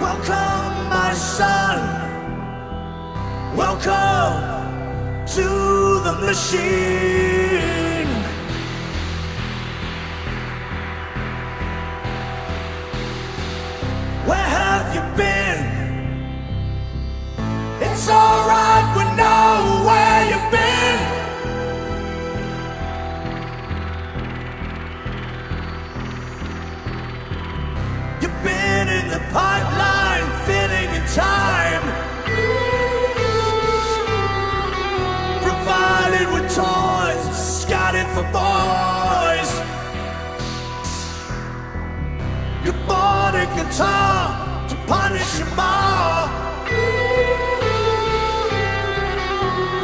Welcome, my son. Welcome to the machine. Where have you been? It's alright, we know where you've been. You've been in the pipeline, fitting in time, provided with toys, scouted for boys. You bought a guitar to punish your mom.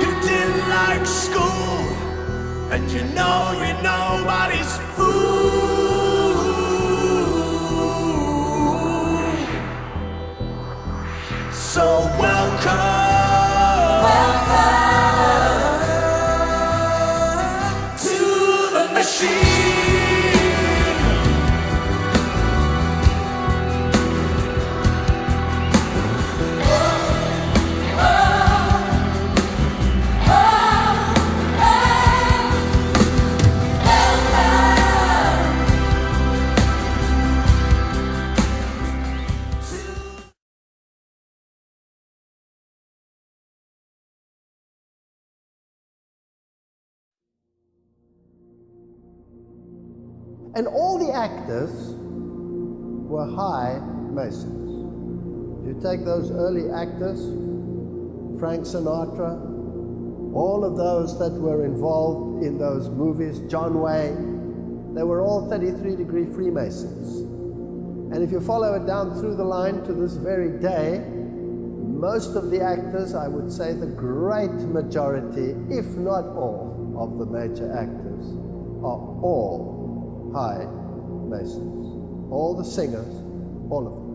You didn't like school, and you know you're nobody's fool. So welcome to the machine. And all the actors were high Masons. If you take those early actors, Frank Sinatra, all of those that were involved in those movies, John Wayne, they were all 33-degree Freemasons. And if you follow it down through the line to this very day, most of the actors, I would say the great majority, if not all, of the major actors are all high Masons. All the singers, all of them.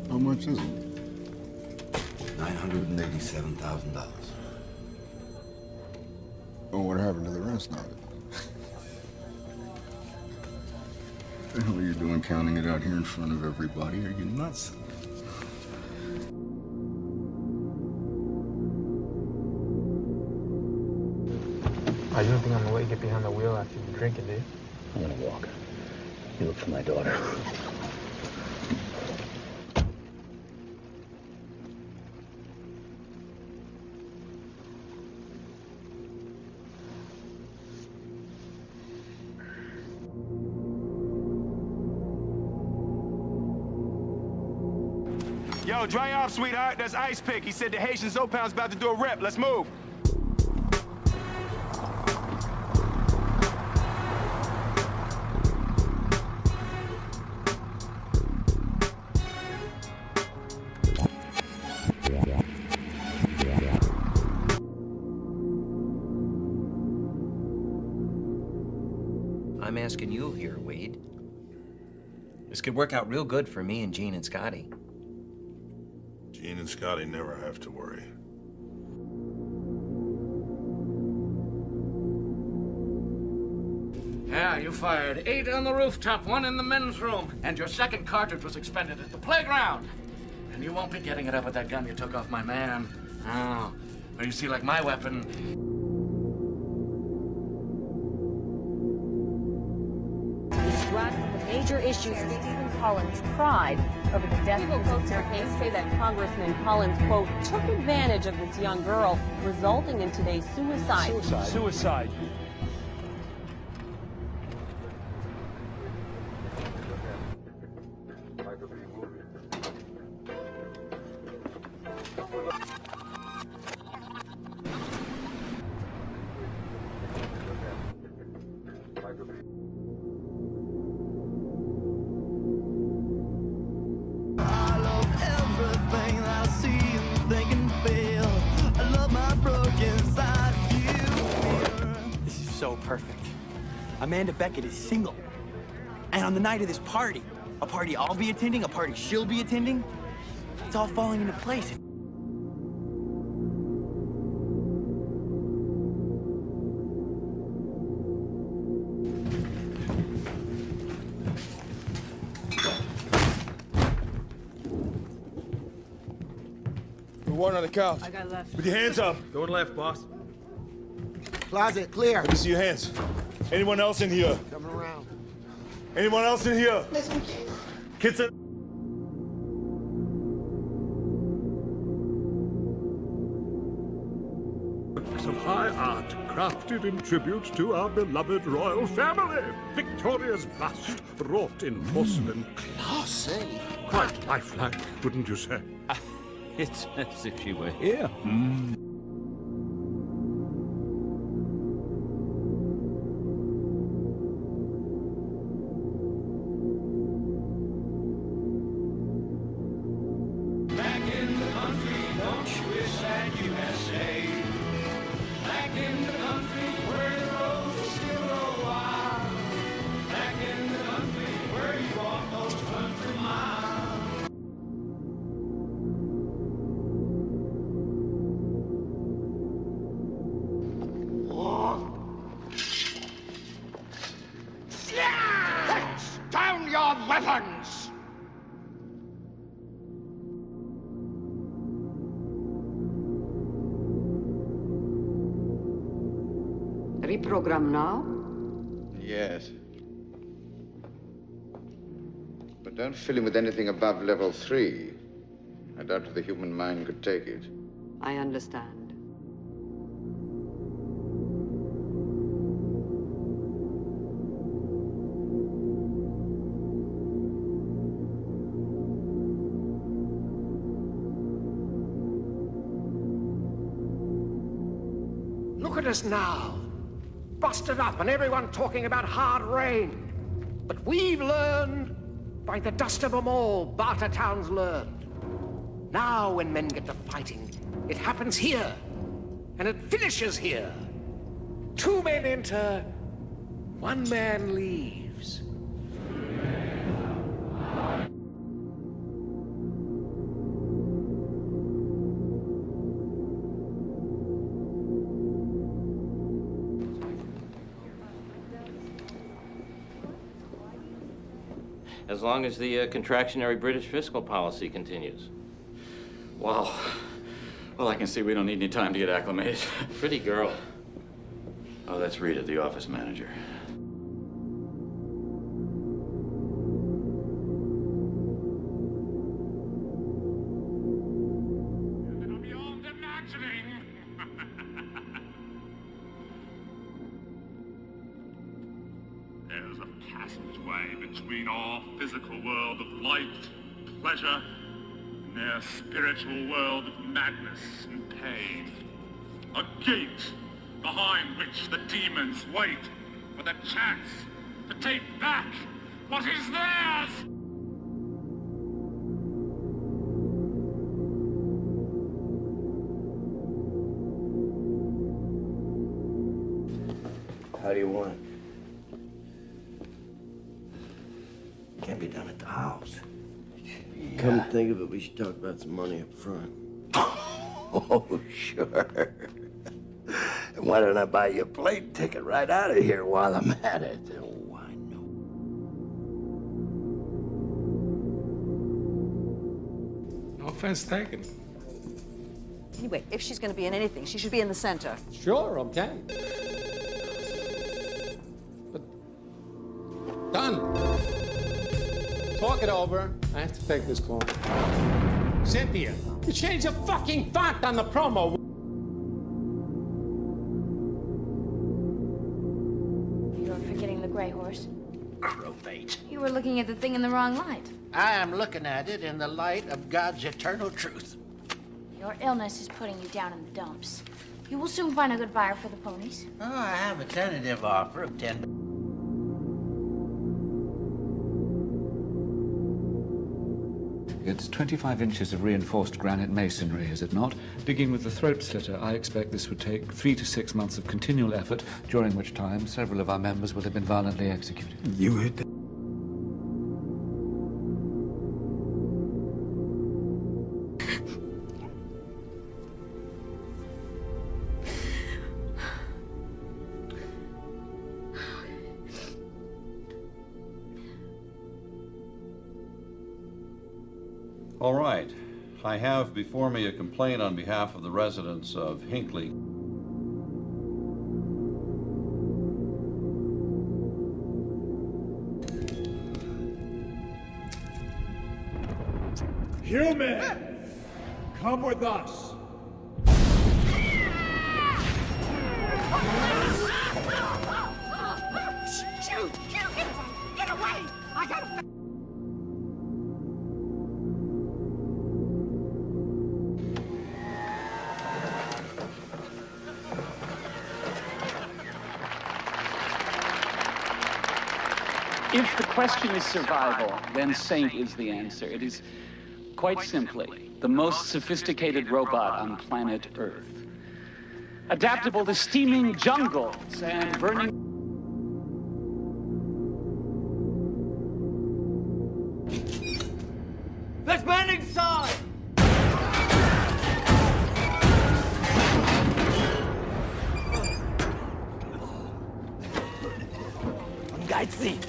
How much is it? $987,000. Oh, what happened to the rest of it? What the hell are you doing counting it out here in front of everybody? Are you nuts? Oh, you don't think I'm gonna let you get behind the wheel after you've been drinking, do you? I'm gonna walk. You look for my daughter. Yo, dry off, sweetheart. That's Ice Pick. He said the Haitian Zopound's about to do a rep. Let's move. I'm asking you here, Wade. This could work out real good for me and Gene and Scotty. Gene and Scotty never have to worry. Yeah, you fired 8 on the rooftop, 1 in the men's room, and your second cartridge was expended at the playground. And you won't be getting it up with that gun you took off my man. Oh, but you see, like my weapon... Distract the major issues of Stephen Collins' pride over the death of his case say that Congressman Collins, quote, took advantage of this young girl, resulting in today's suicide. Suicide. So perfect. Amanda Beckett is single. And on the night of this party, a party I'll be attending, a party she'll be attending, it's all falling into place. One on the couch. I got left. With your hands up. Going left, boss. Closet clear. Let me see your hands. Anyone else in here? Coming around. Anyone else in here? Kids in... Works of high art crafted in tribute to our beloved royal family. Victoria's bust wrought in porcelain. Classy. Quite lifelike, wouldn't you say? It's as if she were here. Back in the country, don't you wish that USA? Back in the country where the roses still grow wild. Back in the country where you walk those country miles. Down your weapons! Reprogram now? Yes. But don't fill him with anything above level 3. I doubt if the human mind could take it. I understand. Look at us now. Busted up and everyone talking about hard rain. But we've learned, by the dust of them all, Bartertown's learned. Now when men get to fighting, it happens here. And it finishes here. 2 men enter, 1 man leaves. As long as the contractionary British fiscal policy continues. Well, I can see we don't need any time to get acclimated. Pretty girl. Oh, that's Rita, the office manager. Beyond imagining. There's a passageway between our physical world of light, pleasure, and their spiritual world of madness and pain. A gate behind which the demons wait for the chance to take back what is theirs! How do you want it? Can't be done at the house. Come to think of it, we should talk about some money up front. Oh, sure. And why don't I buy you a plane ticket right out of here while I'm at it? Oh, I know. No offense taken. Anyway, if she's going to be in anything, she should be in the center. Sure, okay. But done. Talk it over. I have to take this call. Cynthia, you changed the fucking font on the promo. You're forgetting the gray horse. Crowbait. You were looking at the thing in the wrong light. I am looking at it in the light of God's eternal truth. Your illness is putting you down in the dumps. You will soon find a good buyer for the ponies. Oh, I have a tentative offer of $10. It's 25 inches of reinforced granite masonry, is it not? Digging with the throat slitter, I expect this would take 3 to 6 months of continual effort, during which time several of our members will have been violently executed. You hit that. All right. I have before me a complaint on behalf of the residents of Hinckley. Human, come with us. Shoot! Get away! I gotta... If the question is survival, then Saint is the answer. It is, quite simply, the most sophisticated robot on planet Earth. Adaptable to steaming jungles and burning... Let's man inside! Geizig!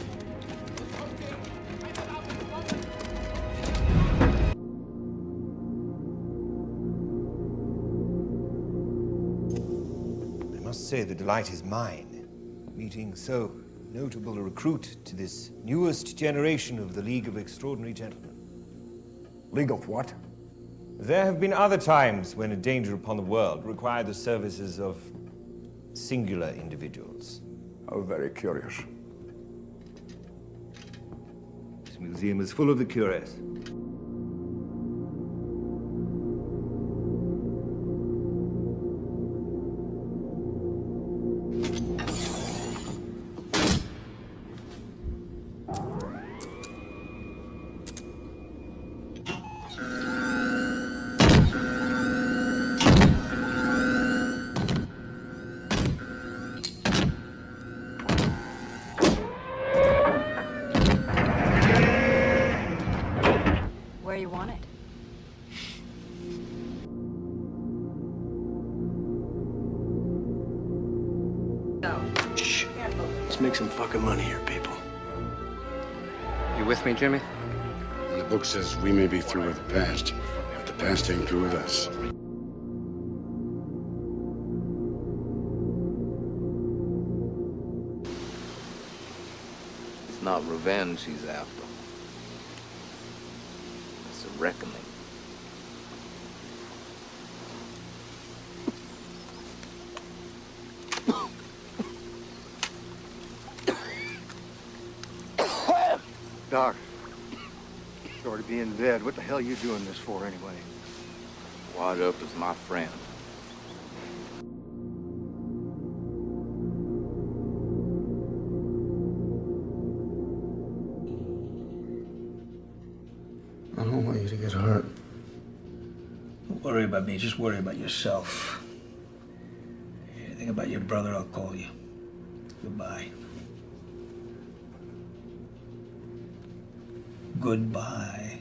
I must say the delight is mine, meeting so notable a recruit to this newest generation of the League of Extraordinary Gentlemen. League of what? There have been other times when a danger upon the world required the services of singular individuals. How very curious. This museum is full of the curious. Where you want it? Shh. Let's make some fucking money here, people. You with me, Jimmy? And the book says we may be through with the past, but the past ain't through with us. It's not revenge he's after. It's a reckoning. Doc, short of being dead, what the hell are you doing this for anyway? Wad Up is my friend. I don't want you to get hurt. Don't worry about me, just worry about yourself. Anything about your brother, I'll call you. Goodbye. Goodbye.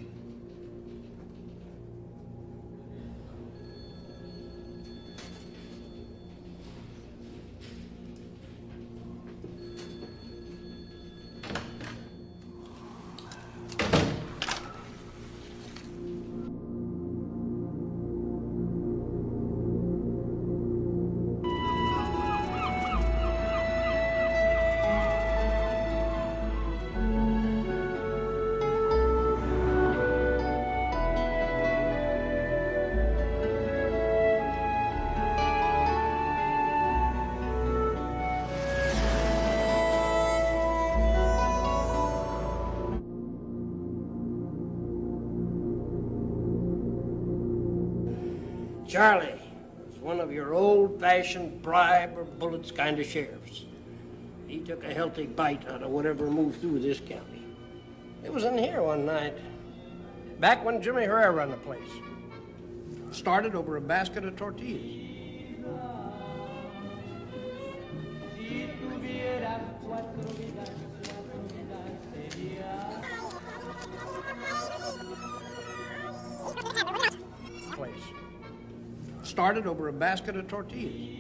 Charlie was one of your old-fashioned bribe or bullets kind of sheriffs. He took a healthy bite out of whatever moved through this county. It was in here one night. Back when Jimmy Herrera ran the place. Started over a basket of tortillas. Place. Started over a basket of tortillas.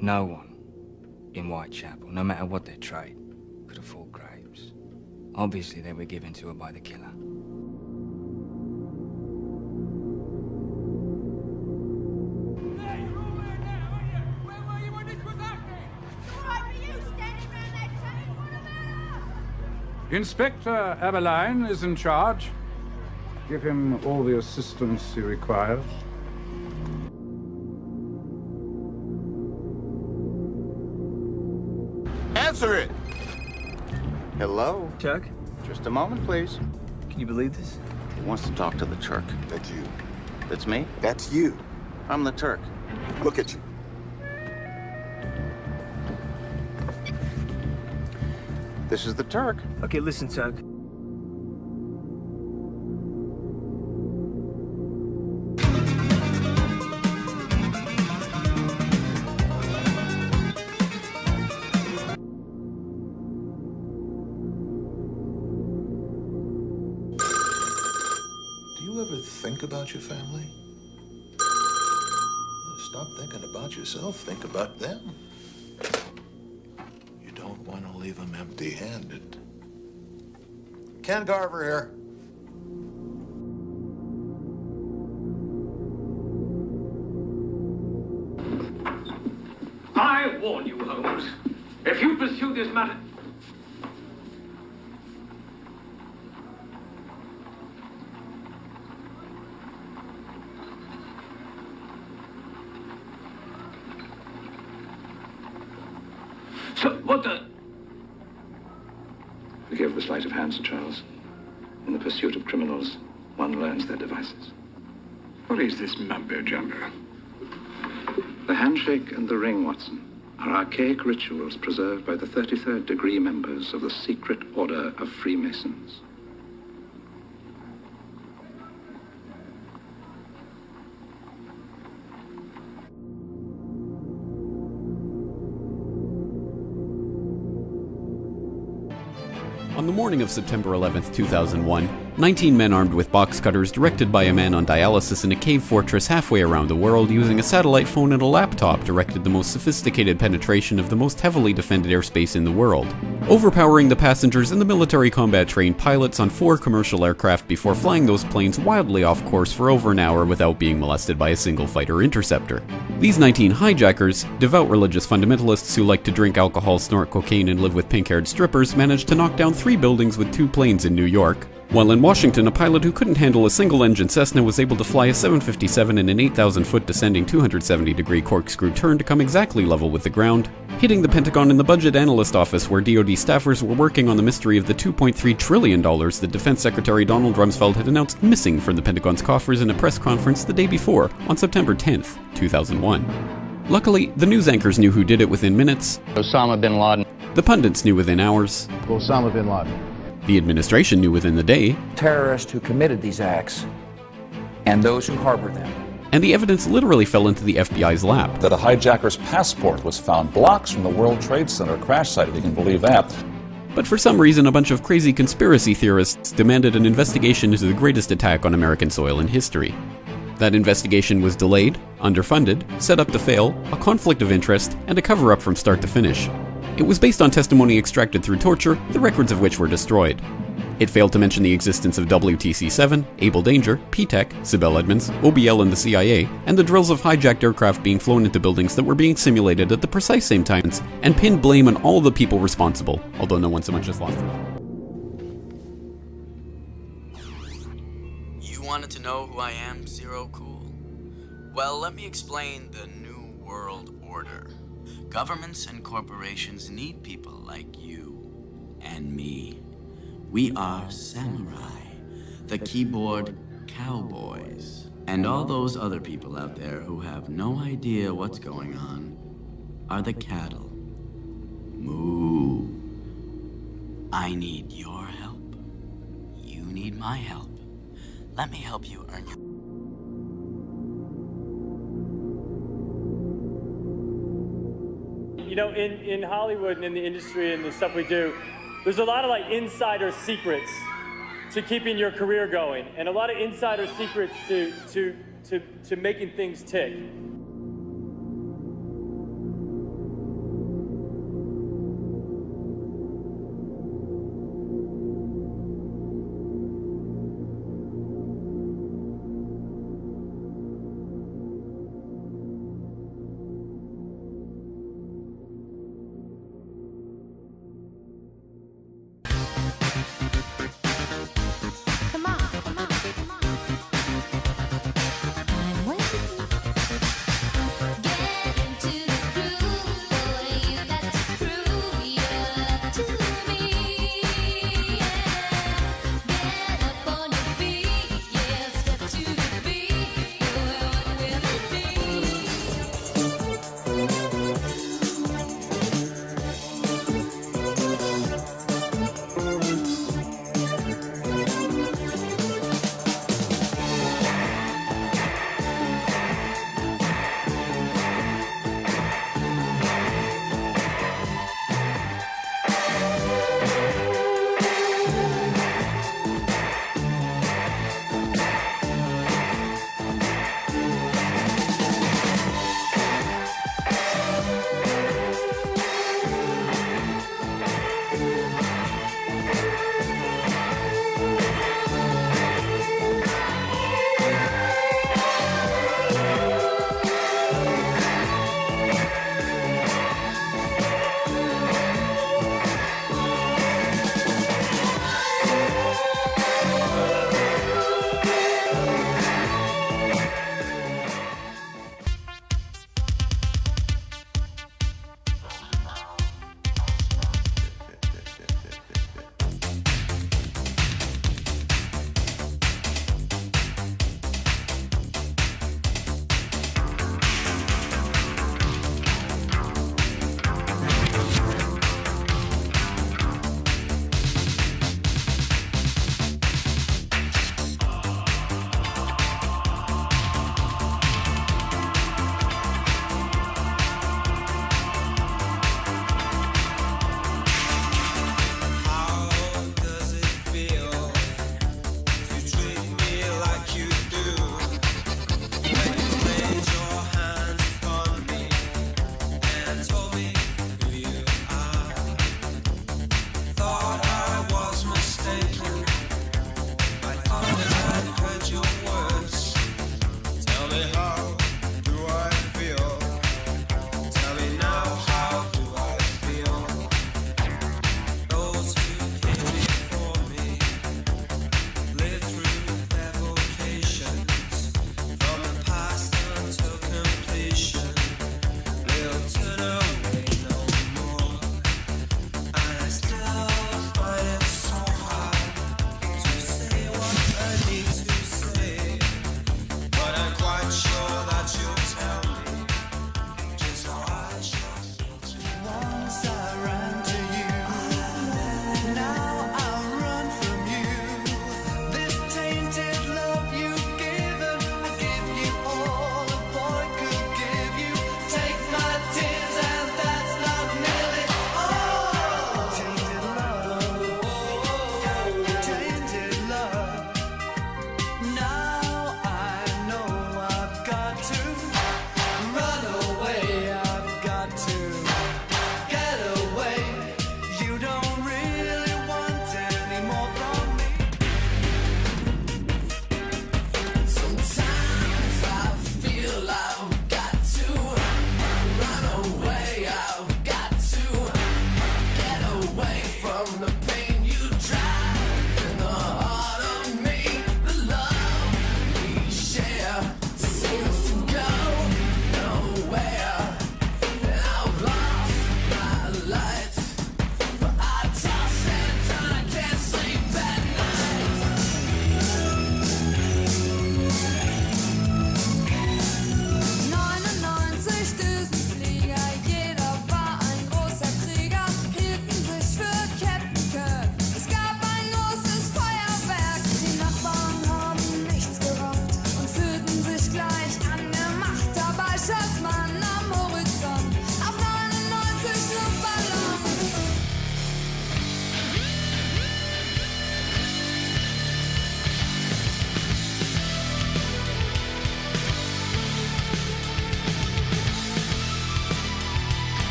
No one in Whitechapel, no matter what their trade, could afford grapes. Obviously, they were given to her by the killer. Inspector Aberline is in charge. Give him all the assistance he requires. Answer it! Hello? Chuck? Just a moment, please. Can you believe this? He wants to talk to the Turk. That's you. That's me? That's you. I'm the Turk. Look at you. This is the Turk. Okay, listen, Chuck. Do you ever think about your family? Stop thinking about yourself. Think about them. You don't want to leave them empty-handed. Ken Garver here. I warn you, Holmes. If you pursue this matter... So, what the... Forgive the sleight of hand, Sir Charles. In the pursuit of criminals, one learns their devices. What is this mumbo-jumbo? The handshake and the ring, Watson, are archaic rituals preserved by the 33rd degree members of the secret order of Freemasons. On the morning of September 11, 2001, 19 men armed with box cutters, directed by a man on dialysis in a cave fortress halfway around the world, using a satellite phone and a laptop, directed the most sophisticated penetration of the most heavily defended airspace in the world, overpowering the passengers and the military combat-trained pilots on 4 commercial aircraft before flying those planes wildly off course for over an hour without being molested by a single fighter interceptor. These 19 hijackers, devout religious fundamentalists who like to drink alcohol, snort cocaine, and live with pink-haired strippers, managed to knock down 3 buildings with 2 planes in New York, while in Washington, a pilot who couldn't handle a single-engine Cessna was able to fly a 757 in an 8,000-foot descending 270-degree corkscrew turn to come exactly level with the ground, hitting the Pentagon in the Budget Analyst Office where DoD staffers were working on the mystery of the $2.3 trillion that Defense Secretary Donald Rumsfeld had announced missing from the Pentagon's coffers in a press conference the day before, on September 10th, 2001. Luckily, the news anchors knew who did it within minutes. Osama bin Laden. The pundits knew within hours. Osama bin Laden. The administration knew within the day. Terrorists who committed these acts and those who harbor them. And the evidence literally fell into the FBI's lap. That a hijacker's passport was found blocks from the World Trade Center crash site, if you can believe that. But for some reason, a bunch of crazy conspiracy theorists demanded an investigation into the greatest attack on American soil in history. That investigation was delayed, underfunded, set up to fail, a conflict of interest, and a cover-up from start to finish. It was based on testimony extracted through torture, the records of which were destroyed. It failed to mention the existence of WTC-7, Able Danger, P-TECH, Sibel Edmonds, OBL and the CIA, and the drills of hijacked aircraft being flown into buildings that were being simulated at the precise same times, and pinned blame on all the people responsible, although no one so much as lost their life. You wanted to know who I am, Zero Cool? Well, let me explain the New World Order. Governments and corporations need people like you and me. We are samurai, the keyboard cowboys, and all those other people out there who have no idea what's going on are the cattle. Moo. I need your help. You need my help. Let me help you earn your... You know, in Hollywood and in the industry and the stuff we do, there's a lot of like insider secrets to keeping your career going, and a lot of insider secrets to making things tick. Come on, come on, come on. I'm waiting.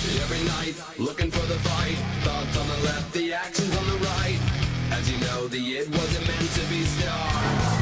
Every night, looking for the fight. Thoughts on the left, the actions on the right. As you know, the it wasn't meant to be stars.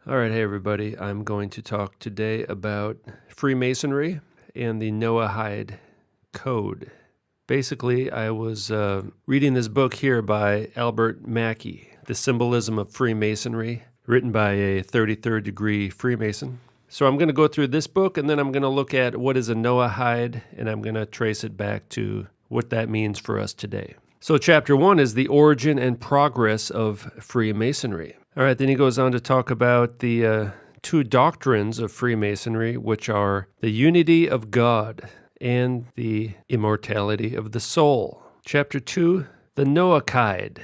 Alright, hey everybody, I'm going to talk today about Freemasonry and the Noahide Code. Basically, I was reading this book here by Albert Mackey, The Symbolism of Freemasonry, written by a 33rd degree Freemason. So I'm going to go through this book, and then I'm going to look at what is a Noahide, and I'm going to trace it back to what that means for us today. So chapter 1 is the origin and progress of Freemasonry. All right, then he goes on to talk about the two doctrines of Freemasonry, which are the unity of God and the immortality of the soul. Chapter 2, the Noahide.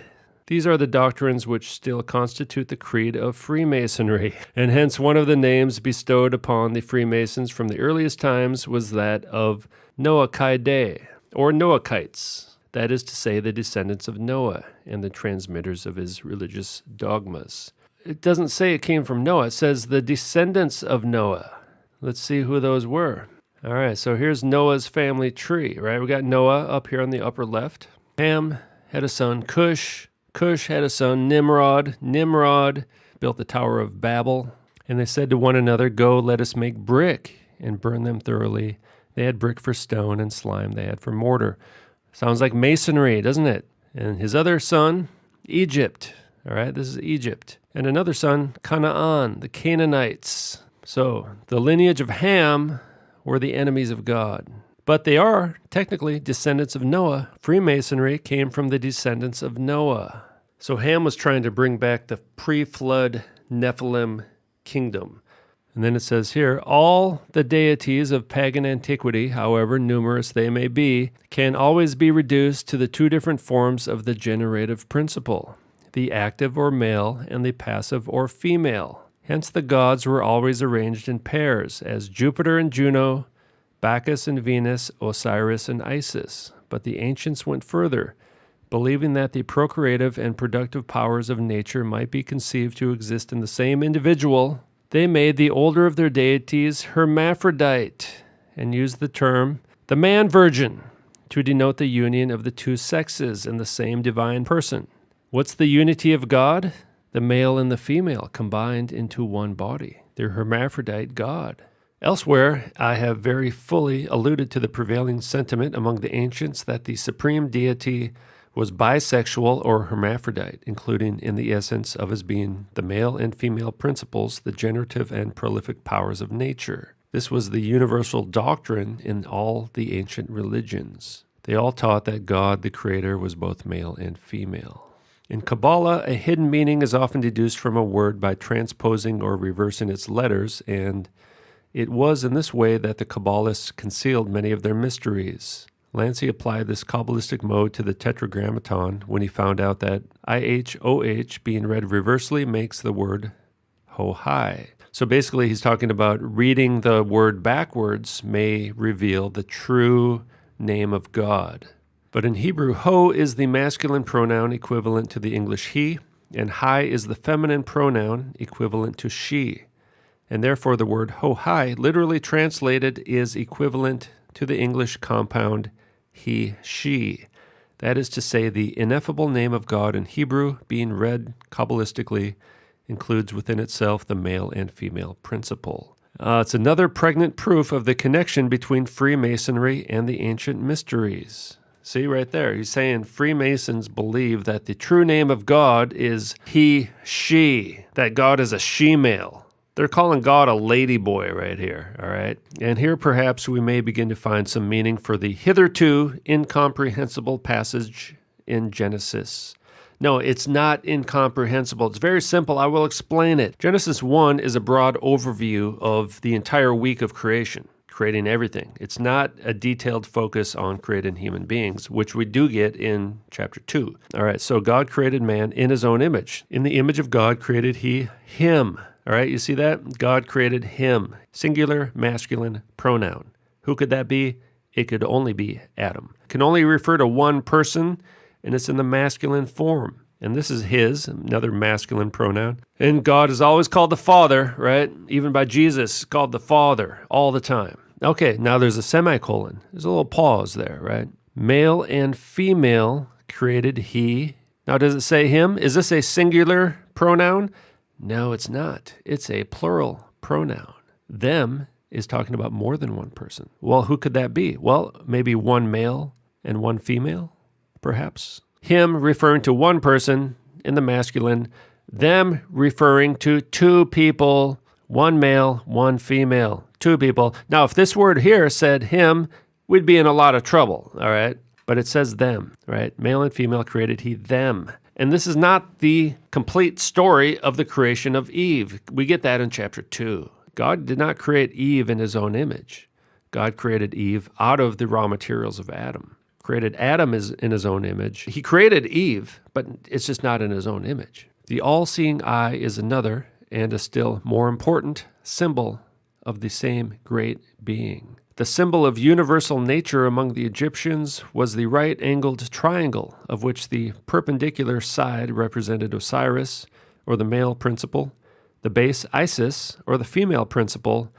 These are the doctrines which still constitute the creed of Freemasonry, and hence one of the names bestowed upon the Freemasons from the earliest times was that of Noachidae, or Noachites. That is to say, the descendants of Noah and the transmitters of his religious dogmas. It doesn't say it came from Noah. It says the descendants of Noah. Let's see who those were. All right, so here's Noah's family tree, right? We got Noah up here on the upper left. Ham had a son, Cush. Cush had a son, Nimrod. Nimrod built the Tower of Babel. And they said to one another, "Go, let us make brick and burn them thoroughly." They had brick for stone and slime they had for mortar. Sounds like masonry, doesn't it? And his other son, Egypt. All right, this is Egypt. And another son, Canaan, the Canaanites. So the lineage of Ham were the enemies of God. But they are technically descendants of Noah. Freemasonry came from the descendants of Noah. So Ham was trying to bring back the pre-flood Nephilim kingdom. And then it says here, all the deities of pagan antiquity, however numerous they may be, can always be reduced to the two different forms of the generative principle, the active or male and the passive or female. Hence the gods were always arranged in pairs, as Jupiter and Juno, Bacchus and Venus, Osiris and Isis. But the ancients went further, believing that the procreative and productive powers of nature might be conceived to exist in the same individual. They made the older of their deities hermaphrodite and used the term the man-virgin to denote the union of the two sexes in the same divine person. What's the unity of God? The male and the female combined into one body. They're hermaphrodite God. Elsewhere, I have very fully alluded to the prevailing sentiment among the ancients that the supreme deity was bisexual or hermaphrodite, including in the essence of his being the male and female principles, the generative and prolific powers of nature. This was the universal doctrine in all the ancient religions. They all taught that God, the Creator, was both male and female. In Kabbalah, a hidden meaning is often deduced from a word by transposing or reversing its letters, and it was in this way that the Kabbalists concealed many of their mysteries. Lancey applied this Kabbalistic mode to the Tetragrammaton when he found out that IHOH being read reversely makes the word Ho-Hai. So basically he's talking about reading the word backwards may reveal the true name of God. But in Hebrew, Ho is the masculine pronoun equivalent to the English he, and Hai is the feminine pronoun equivalent to she. And therefore the word Ho-Hai, literally translated, is equivalent to the English compound he, she. That is to say, the ineffable name of God in Hebrew, being read Kabbalistically, includes within itself the male and female principle. It's another pregnant proof of the connection between Freemasonry and the ancient mysteries. See right there, he's saying Freemasons believe that the true name of God is he, she, that God is a she-male. They're calling God a ladyboy right here, all right? And here perhaps we may begin to find some meaning for the hitherto incomprehensible passage in Genesis. No, it's not incomprehensible. It's very simple. I will explain it. Genesis 1 is a broad overview of the entire week of creation, creating everything. It's not a detailed focus on creating human beings, which we do get in chapter 2. All right, so God created man in his own image. In the image of God created he him. All right, you see that? God created him. Singular, masculine pronoun. Who could that be? It could only be Adam. It can only refer to one person, and it's in the masculine form. And this is his, another masculine pronoun. And God is always called the Father, right? Even by Jesus, called the Father all the time. Okay, now there's a semicolon. There's a little pause there, right? Male and female created he. Now, does it say him? Is this a singular pronoun? No, it's not. It's a plural pronoun. Them is talking about more than one person. Well, who could that be? Well, maybe one male and one female, perhaps. Him referring to one person in the masculine, them referring to two people, one male, one female, two people. Now, if this word here said him, we'd be in a lot of trouble, all right? But it says them, right? Male and female created he them. And this is not the complete story of the creation of Eve. We get that in chapter 2. God did not create Eve in his own image. God created Eve out of the raw materials of Adam. Created Adam in his own image. He created Eve, but it's just not in his own image. The all-seeing eye is another and a still more important symbol of the same great being. The symbol of universal nature among the Egyptians was the right-angled triangle, of which the perpendicular side represented Osiris, or the male principle, the base Isis, or the female principle,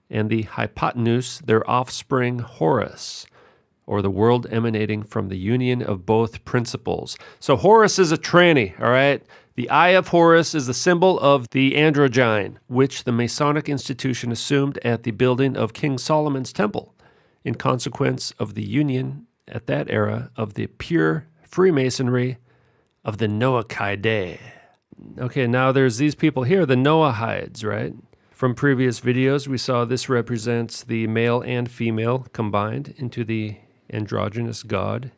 and the hypotenuse, their offspring Horus, or the world emanating from the union of both principles. So Horus is a tranny, all right? The Eye of Horus is the symbol of the androgyne, which the Masonic institution assumed at the building of King Solomon's temple, in consequence of the union at that era of the pure Freemasonry of the Noachidae. Okay, now there's these people here, the Noahides, right? From previous videos, we saw this represents the male and female combined into the androgynous God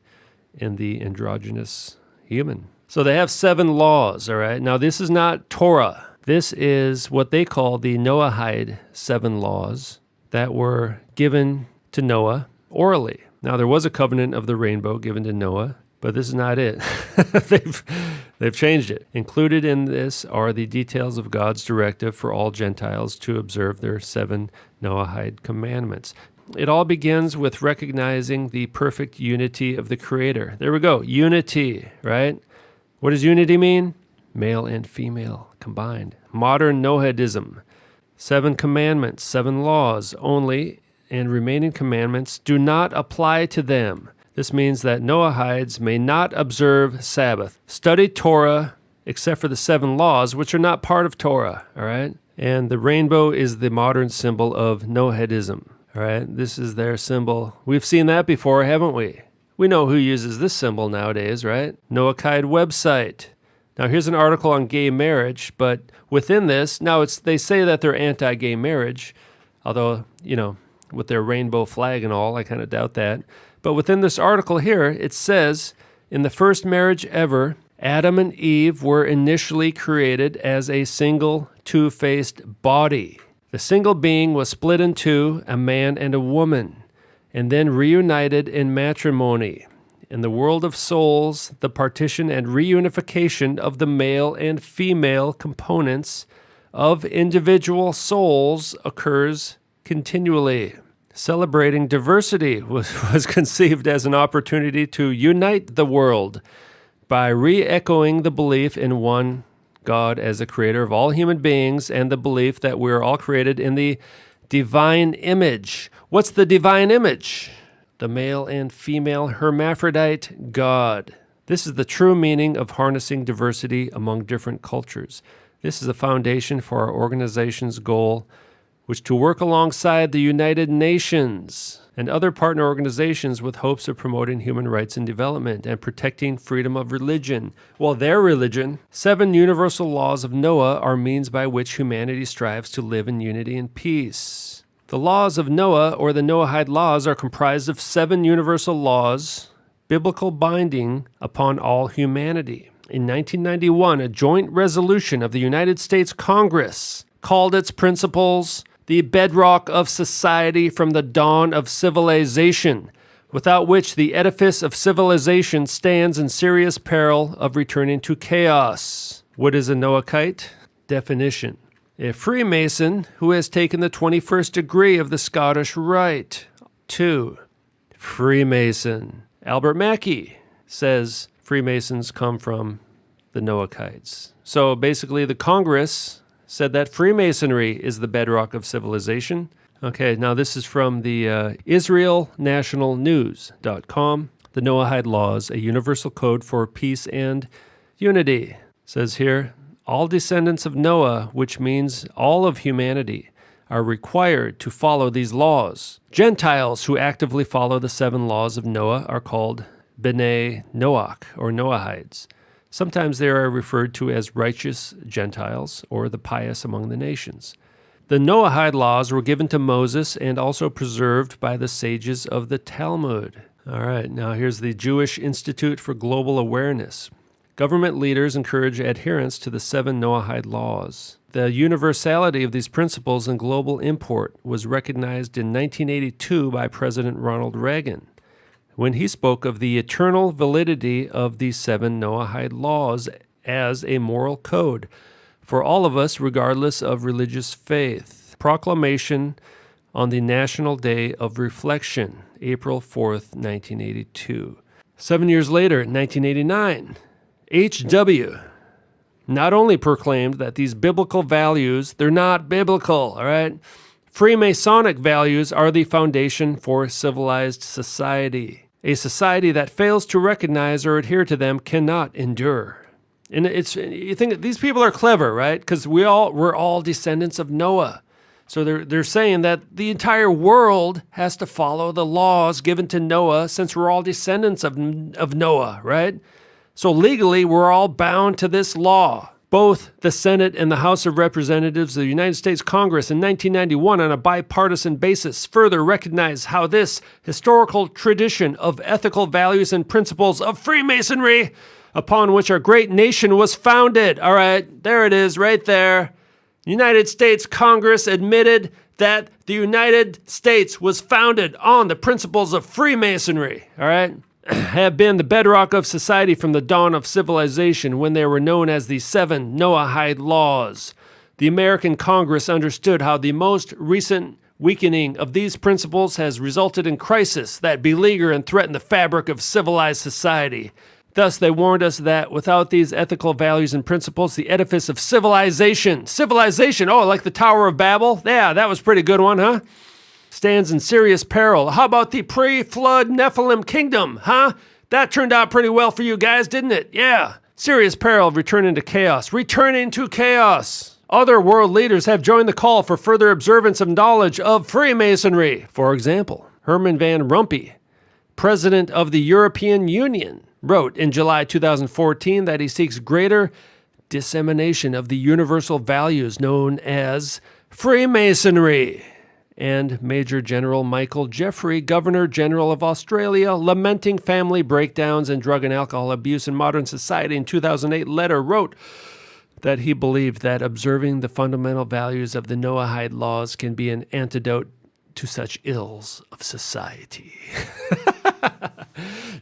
and the androgynous human. So they have 7 laws, all right? Now, this is not Torah. This is what they call the Noahide 7 laws that were given to Noah orally. Now, there was a covenant of the rainbow given to Noah, but this is not it. They've changed it. Included in this are the details of God's directive for all Gentiles to observe their 7 Noahide commandments. It all begins with recognizing the perfect unity of the Creator. There we go, unity, right? What does unity mean? Male and female combined. Modern Noahidism. 7 commandments, 7 laws only, and remaining commandments do not apply to them. This means that Noahides may not observe Sabbath, study Torah, except for the 7 laws, which are not part of Torah, all right? And the rainbow is the modern symbol of Noahidism, all right? This is their symbol. We've seen that before, haven't we? We know who uses this symbol nowadays, right? Noachide website. Now, here's an article on gay marriage, but within this, now they say that they're anti-gay marriage, although, with their rainbow flag and all, I kind of doubt that. But within this article here, it says, in the first marriage ever, Adam and Eve were initially created as a single two-faced body. The single being was split in two, a man and a woman, and then reunited in matrimony. In the world of souls, the partition and reunification of the male and female components of individual souls occurs continually. Celebrating diversity was conceived as an opportunity to unite the world by re-echoing the belief in one God as the creator of all human beings and the belief that we are all created in the divine image. What's the divine image? The male and female hermaphrodite God. This is the true meaning of harnessing diversity among different cultures. This is a foundation for our organization's goal which to work alongside the United Nations and other partner organizations with hopes of promoting human rights and development and protecting freedom of religion. Well, their religion. 7 universal laws of Noah are means by which humanity strives to live in unity and peace. The laws of Noah, or the Noahide laws, are comprised of 7 universal laws, biblical binding upon all humanity. In 1991, a joint resolution of the United States Congress called its principles the bedrock of society from the dawn of civilization, without which the edifice of civilization stands in serious peril of returning to chaos. What is a Noahite? Definition: a Freemason who has taken the 21st degree of the Scottish Rite. 2. Freemason. Albert Mackey says Freemasons come from the Noahites. So basically the Congress said that Freemasonry is the bedrock of civilization. Okay, now this is from the IsraelNationalNews.com. The Noahide Laws, a universal code for peace and unity. It says here, all descendants of Noah, which means all of humanity, are required to follow these laws. Gentiles who actively follow the 7 laws of Noah are called B'nai Noach, or Noahides. Sometimes they are referred to as righteous Gentiles or the pious among the nations. The Noahide laws were given to Moses and also preserved by the sages of the Talmud. All right, now here's the Jewish Institute for Global Awareness. Government leaders encourage adherence to the 7 Noahide laws. The universality of these principles and global import was recognized in 1982 by President Ronald Reagan, when he spoke of the eternal validity of these 7 Noahide laws as a moral code for all of us regardless of religious faith. Proclamation on the National Day of Reflection, April 4th, 1982. 7 years later, 1989, H.W. not only proclaimed that these biblical values, they're not biblical, all right? Freemasonic values are the foundation for civilized society. A society that fails to recognize or adhere to them cannot endure. And you think these people are clever, right? Because we're all descendants of Noah. So they're saying that the entire world has to follow the laws given to Noah since we're all descendants of Noah, right? So legally, we're all bound to this law. Both the Senate and the House of Representatives of the United States Congress in 1991 on a bipartisan basis further recognized how this historical tradition of ethical values and principles of Freemasonry upon which our great nation was founded. All right, there it is right there. United States Congress admitted that the United States was founded on the principles of Freemasonry. All right. Have been the bedrock of society from the dawn of civilization when they were known as the 7 Noahide laws. The American Congress understood how the most recent weakening of these principles has resulted in crisis that beleaguer and threaten the fabric of civilized society. Thus, they warned us that without these ethical values and principles, the edifice of civilization, oh, like the Tower of Babel? Yeah, that was a pretty good one, huh? Stands in serious peril. How about the pre-flood Nephilim kingdom, huh? That turned out pretty well for you guys, didn't it? Yeah. Serious peril of returning to chaos. Returning to chaos. Other world leaders have joined the call for further observance of knowledge of Freemasonry. For example, Herman Van Rompuy, president of the European Union, wrote in July 2014 that he seeks greater dissemination of the universal values known as Freemasonry. And Major General Michael Jeffrey, Governor General of Australia, lamenting family breakdowns and drug and alcohol abuse in modern society in 2008 letter, wrote that he believed that observing the fundamental values of the Noahide laws can be an antidote to such ills of society.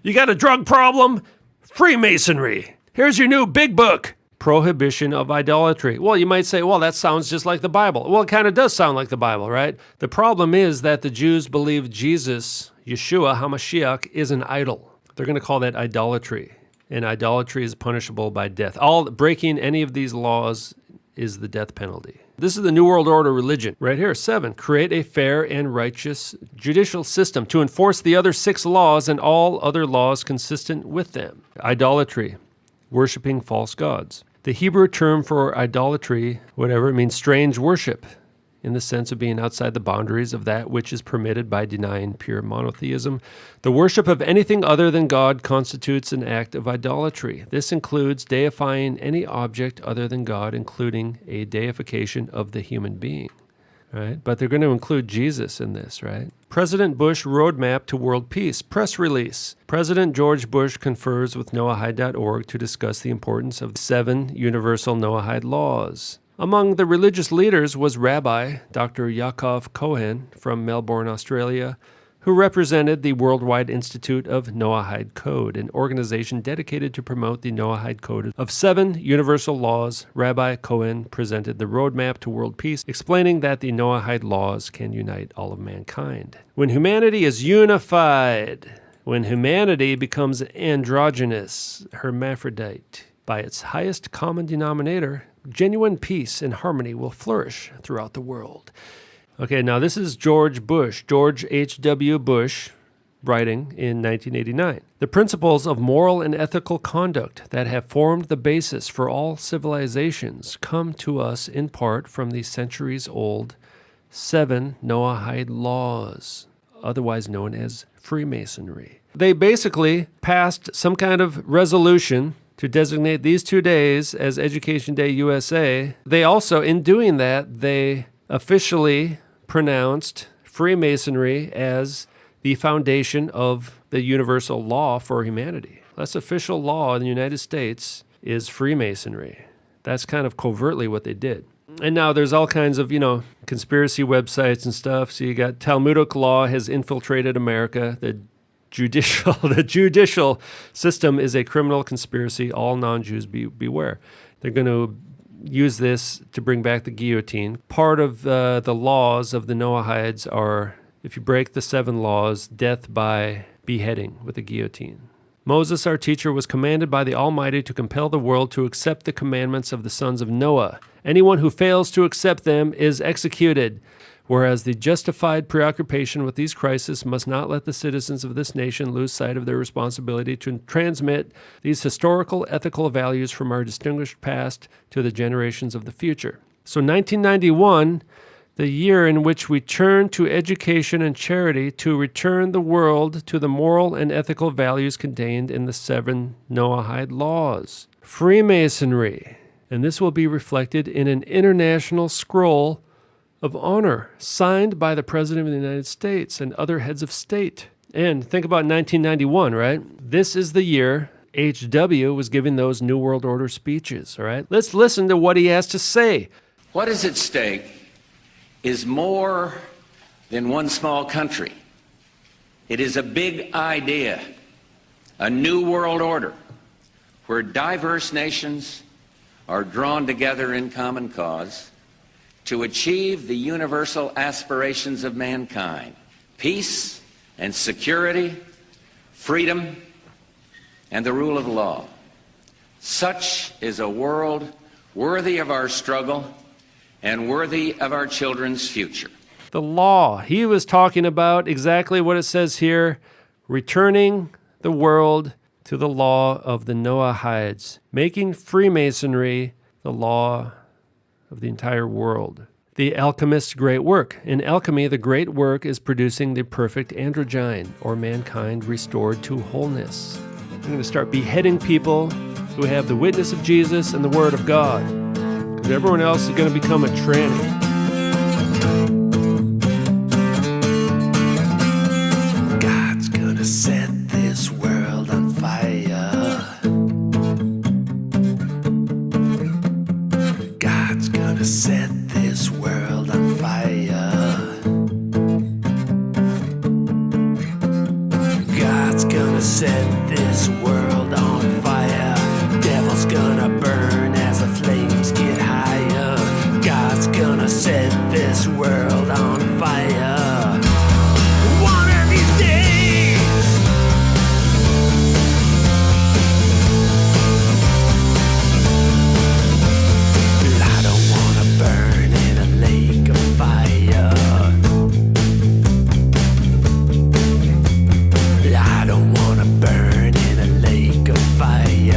You got a drug problem? Freemasonry. Here's your new big book. Prohibition of idolatry. Well, you might say, well, that sounds just like the Bible. Well, it kind of does sound like the Bible, right? The problem is that the Jews believe Jesus, Yeshua HaMashiach, is an idol. They're going to call that idolatry. And idolatry is punishable by death. Breaking any of these laws is the death penalty. This is the New World Order religion. Right here, 7, create a fair and righteous judicial system to enforce the other 6 laws and all other laws consistent with them. Idolatry, worshiping false gods. The Hebrew term for idolatry, whatever, it means strange worship. in the sense of being outside the boundaries of that which is permitted by denying pure monotheism. The worship of anything other than God constitutes an act of idolatry. This includes deifying any object other than God, including a deification of the human being. Right? But they're going to include Jesus in this, right? President Bush Roadmap to World Peace, press release. President George Bush confers with Noahide.org to discuss the importance of 7 universal Noahide laws. Among the religious leaders was Rabbi Dr. Yaakov Cohen from Melbourne, Australia, who represented the Worldwide Institute of Noahide Code, an organization dedicated to promote the Noahide Code of 7 universal laws. Rabbi Cohen presented the roadmap to world peace, explaining that the Noahide laws can unite all of mankind. When humanity is unified, when humanity becomes androgynous, hermaphrodite, by its highest common denominator, genuine peace and harmony will flourish throughout the world. Okay, now this is George Bush, George H.W. Bush, writing in 1989. The principles of moral and ethical conduct that have formed the basis for all civilizations come to us in part from the centuries-old 7 Noahide laws, otherwise known as Freemasonry. They basically passed some kind of resolution to designate these 2 days as Education Day USA. They also, in doing that, they officially pronounced Freemasonry as the foundation of the universal law for humanity. That's official law in the United States is Freemasonry. That's kind of covertly what they did. And now there's all kinds of, conspiracy websites and stuff. So you got Talmudic law has infiltrated America. The judicial system is a criminal conspiracy. All non-Jews beware. They're going to use this to bring back the guillotine. Part of the laws of the Noahides are, if you break the 7 laws, death by beheading with a guillotine. Moses, our teacher, was commanded by the Almighty to compel the world to accept the commandments of the sons of Noah. Anyone who fails to accept them is executed. Whereas the justified preoccupation with these crises must not let the citizens of this nation lose sight of their responsibility to transmit these historical, ethical values from our distinguished past to the generations of the future. So 1991, the year in which we turn to education and charity to return the world to the moral and ethical values contained in the 7 Noahide laws. Freemasonry. And this will be reflected in an international scroll of honor signed by the President of the United States and other heads of state. And think about 1991, right? This is the year H.W. was giving those New World Order speeches, all right? Let's listen to what he has to say. What is at stake is more than one small country. It is a big idea, a new world order, where diverse nations are drawn together in common cause to achieve the universal aspirations of mankind: peace and security, freedom, and the rule of law. Such is a world worthy of our struggle and worthy of our children's future. The law. He was talking about exactly what it says here, returning the world to the law of the Noahides, making Freemasonry the law of the entire world. The alchemist's great work. In alchemy, the great work is producing the perfect androgyne, or mankind restored to wholeness. I'm going to start beheading people who have the witness of Jesus and the Word of God, because everyone else is going to become a tranny. God's gonna set this world on fire. God's gonna set this world on fire. God's gonna set this world on fire. Devil's gonna burn as the flames get higher. God's gonna set this world on fire. One of these days. I don't wanna burn in a lake of fire. I don't wanna burn in a lake of fire.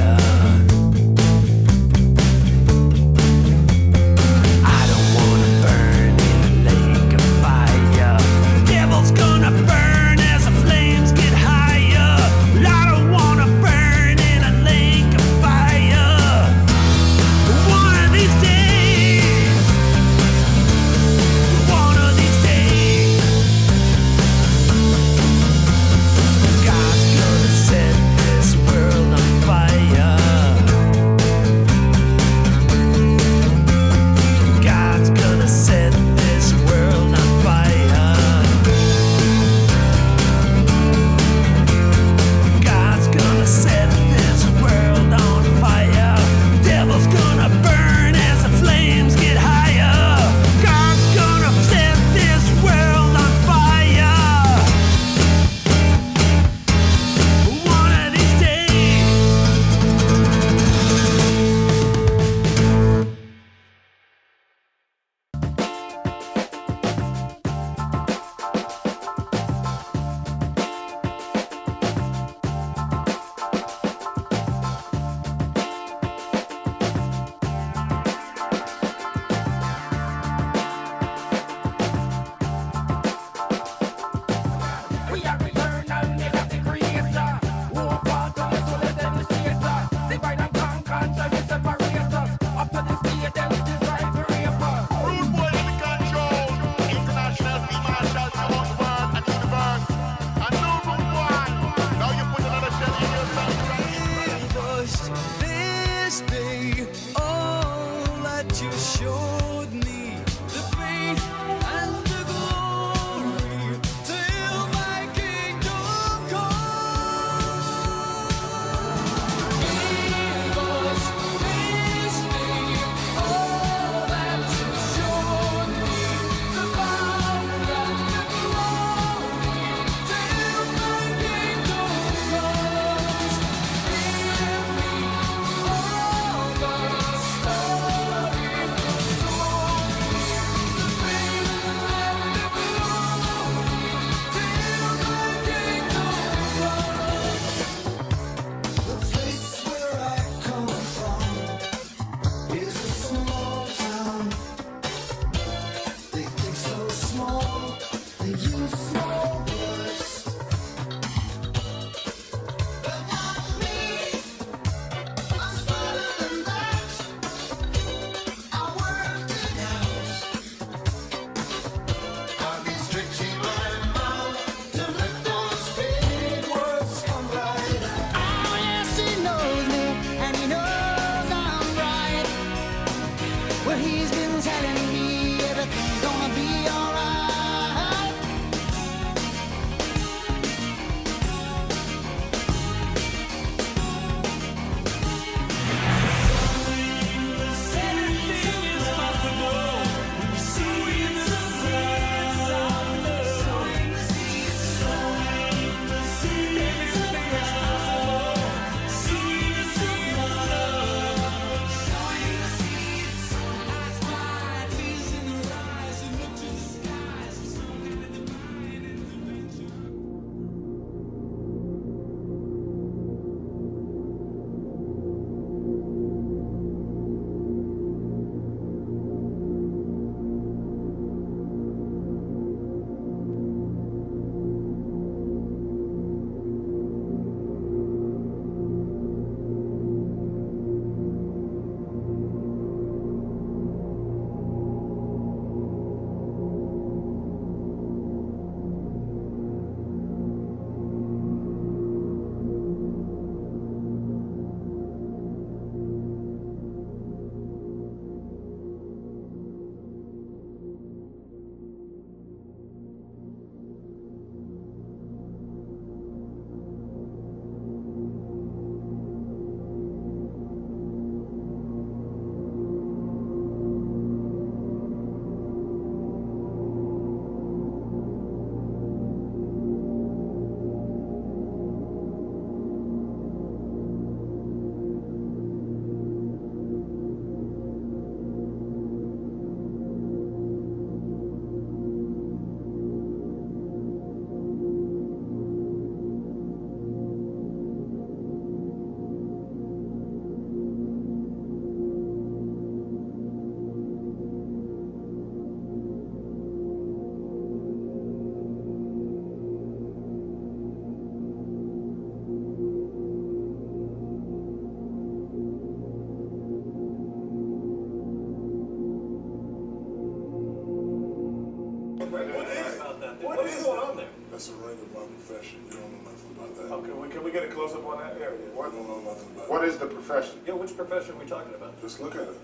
Can we get a close up on that area? What is the profession? Yeah, which profession are we talking about? Just look at it.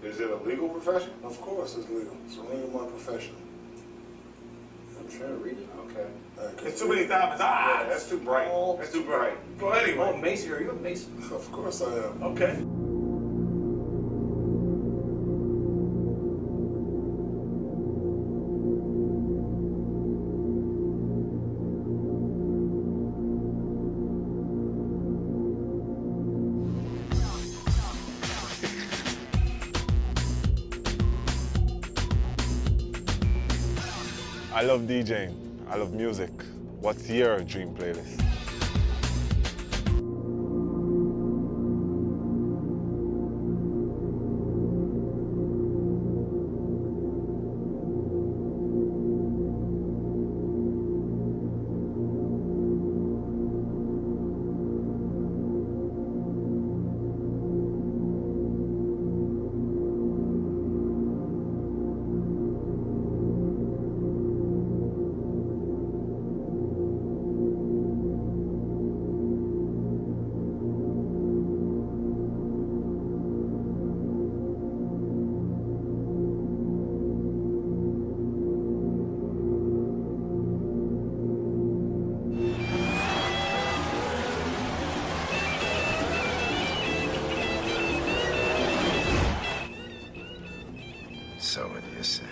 Is it a legal profession? Of course it's legal. It's a legal profession. I'm trying to read it. Okay. It's too many diamonds. Yeah, that's too bright. That's too bright. Well, anyway. Oh, Mason, are you a Mason? Of course I am. Okay. I love DJing. I love music. What's your dream playlist? So what do you say?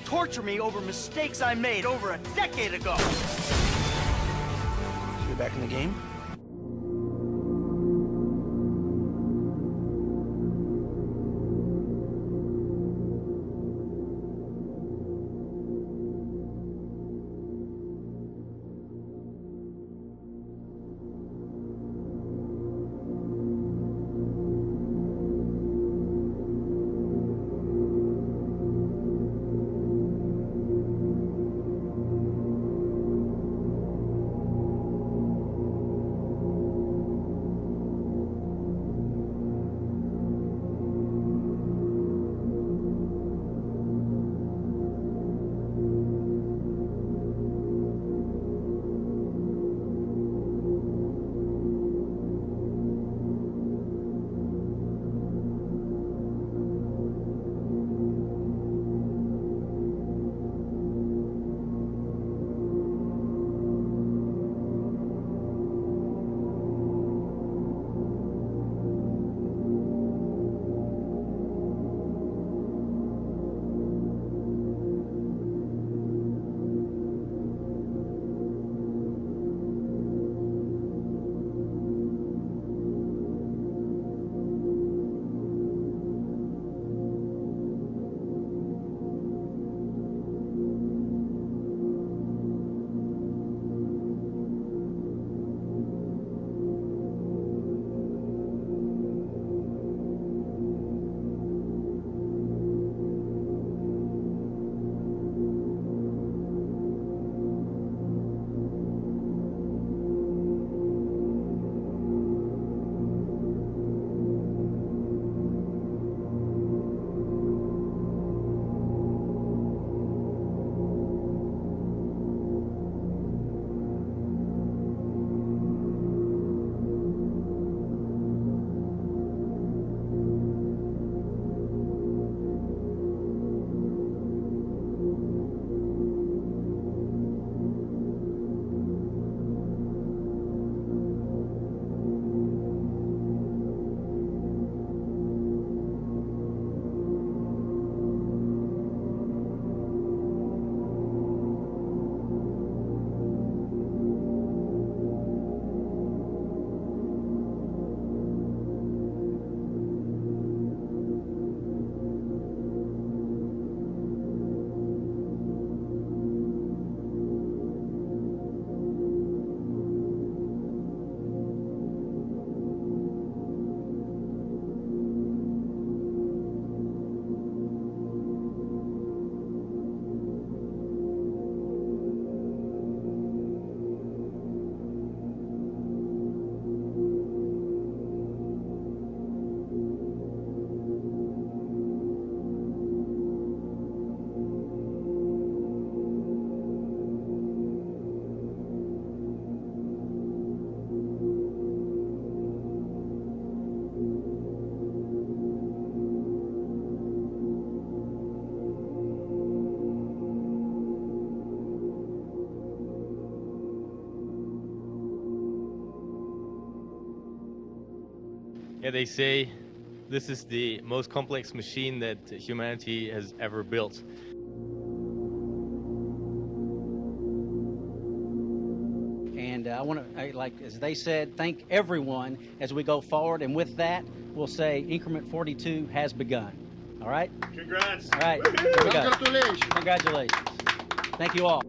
Torture me over mistakes I made over a decade ago. You're back in the game? Yeah, they say this is the most complex machine that humanity has ever built. And I want to, like as they said, thank everyone as we go forward. And with that, we'll say increment 42 has begun. All right? Congrats. All right. Here we go. Congratulations. Congratulations. Thank you all.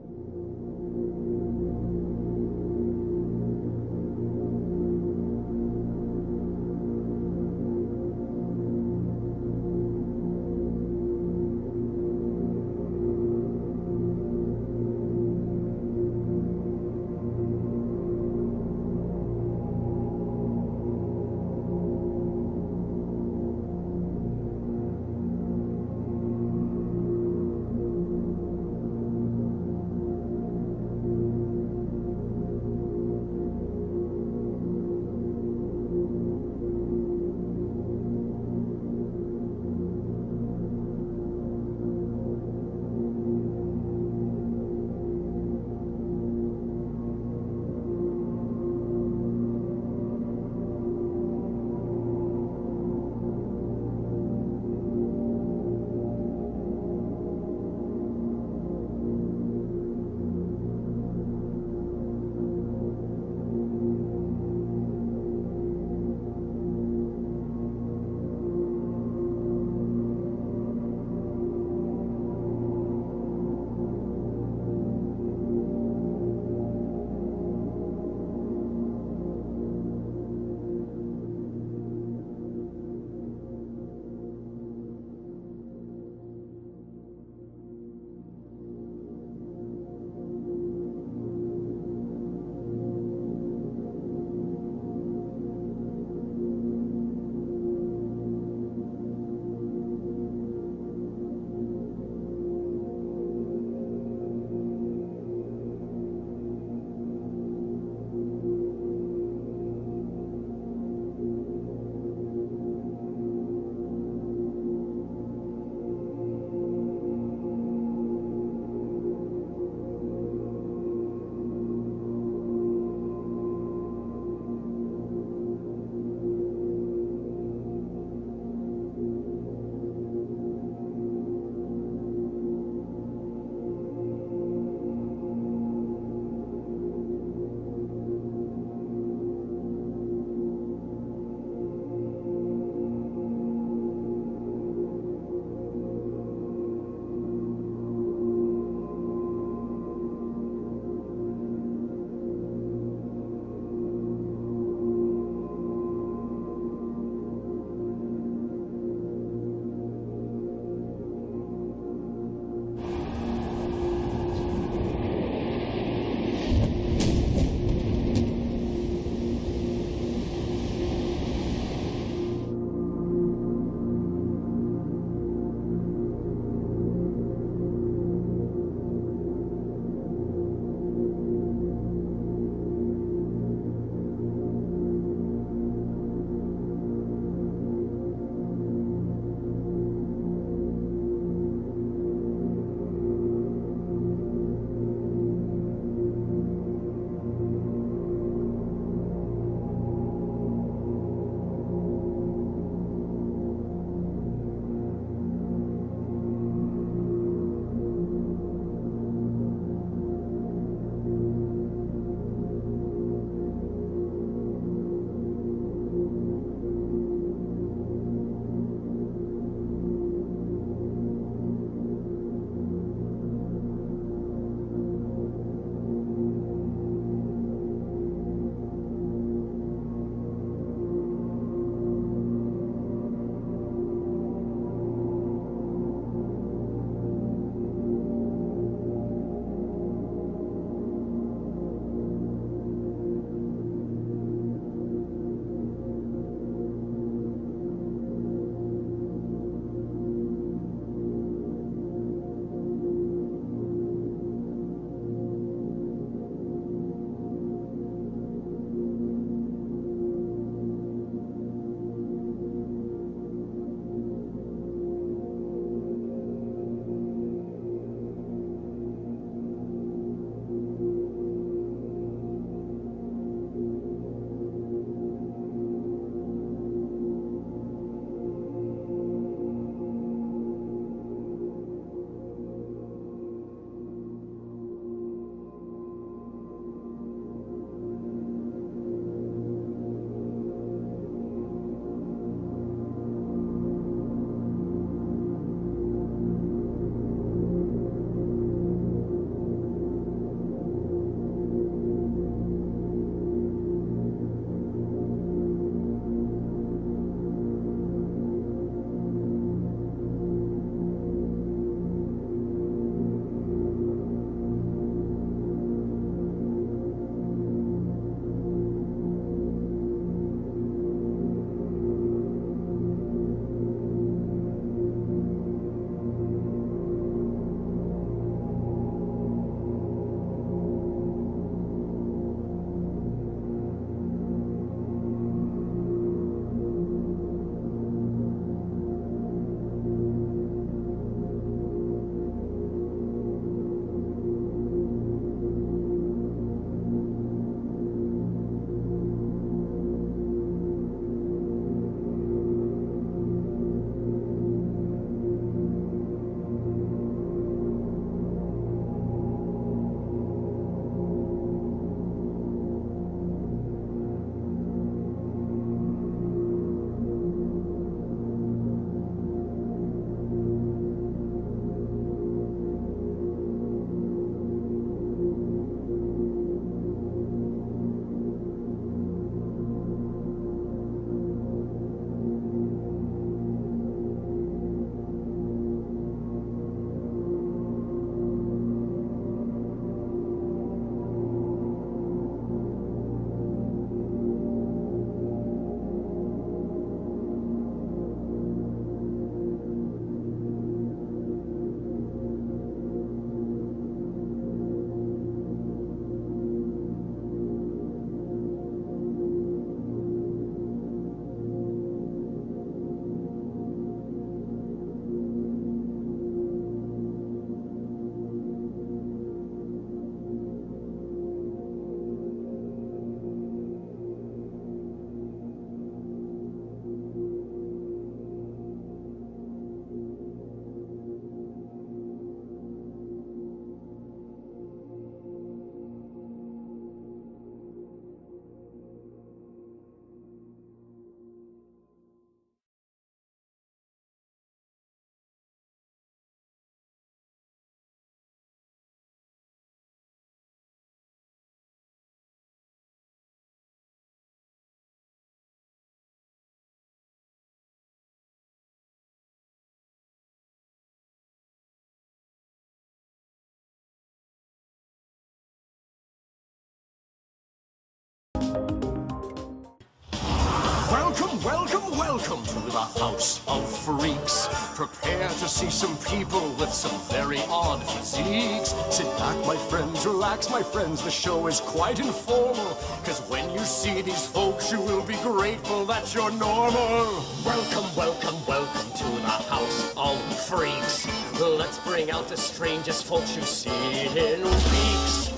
Welcome, welcome, welcome to the House of Freaks. Prepare to see some people with some very odd physiques. Sit back, my friends, relax, my friends, the show is quite informal. Cause when you see these folks, you will be grateful that you're normal. Welcome, welcome, welcome to the House of Freaks. Let's bring out the strangest folks you've seen in weeks.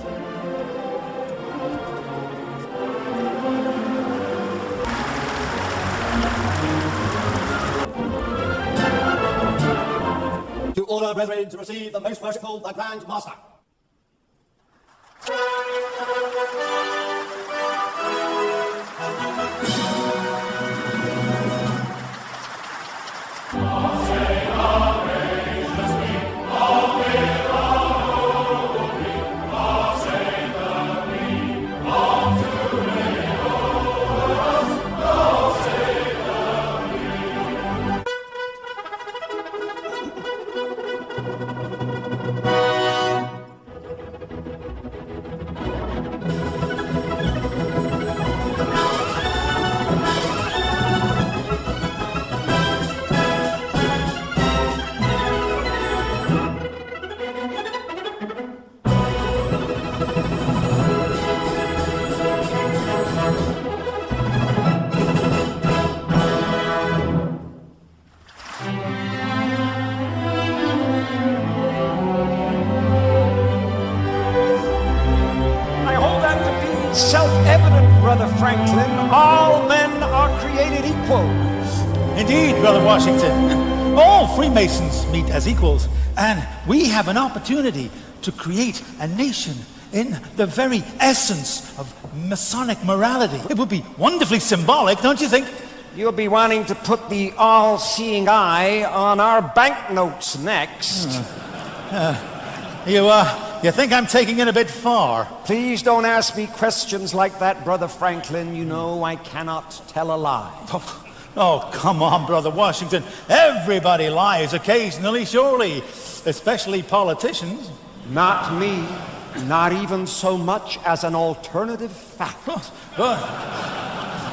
To order, brethren, to receive the most worshipful, the Grand Master. Self-evident, Brother Franklin, all men are created equal. Indeed, Brother Washington. All Freemasons meet as equals, and we have an opportunity to create a nation in the very essence of Masonic morality. It would be wonderfully symbolic, don't you think? You'll be wanting to put the all-seeing eye on our banknotes next. You think I'm taking it a bit far? Please don't ask me questions like that, Brother Franklin. You know I cannot tell a lie. Oh, come on, Brother Washington. Everybody lies occasionally, surely. Especially politicians. Not me. Not even so much as an alternative fact. But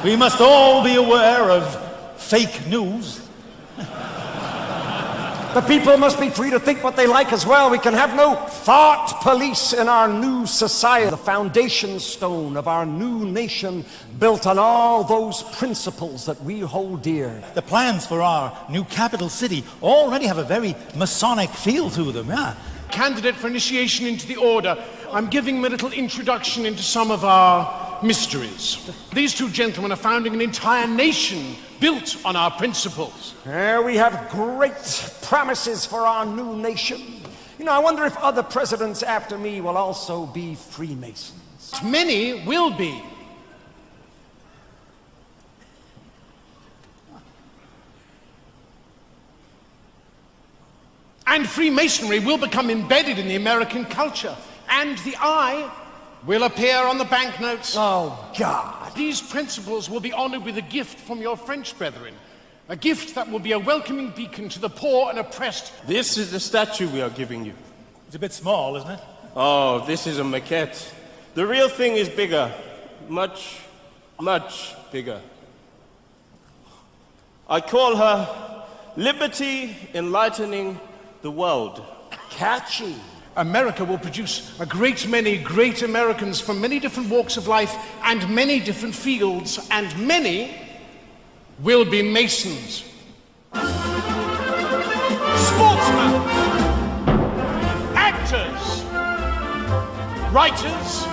we must all be aware of fake news. The people must be free to think what they like as well. We can have no thought police in our new society. The foundation stone of our new nation built on all those principles that we hold dear. The plans for our new capital city already have a very Masonic feel to them, yeah. Candidate for initiation into the order, I'm giving him a little introduction into some of our mysteries. These two gentlemen are founding an entire nation built on our principles. We have great promises for our new nation. You know, I wonder if other presidents after me will also be Freemasons. Many will be. And Freemasonry will become embedded in the American culture. And the eye will appear on the banknotes. Oh, God. These principles will be honored with a gift from your French brethren. A gift that will be a welcoming beacon to the poor and oppressed. This is the statue we are giving you. It's a bit small, isn't it? Oh, this is a maquette. The real thing is bigger. Much, much bigger. I call her Liberty Enlightening the World. Catchy. America will produce a great many great Americans from many different walks of life and many different fields, and many will be Masons. Sportsmen, actors, writers,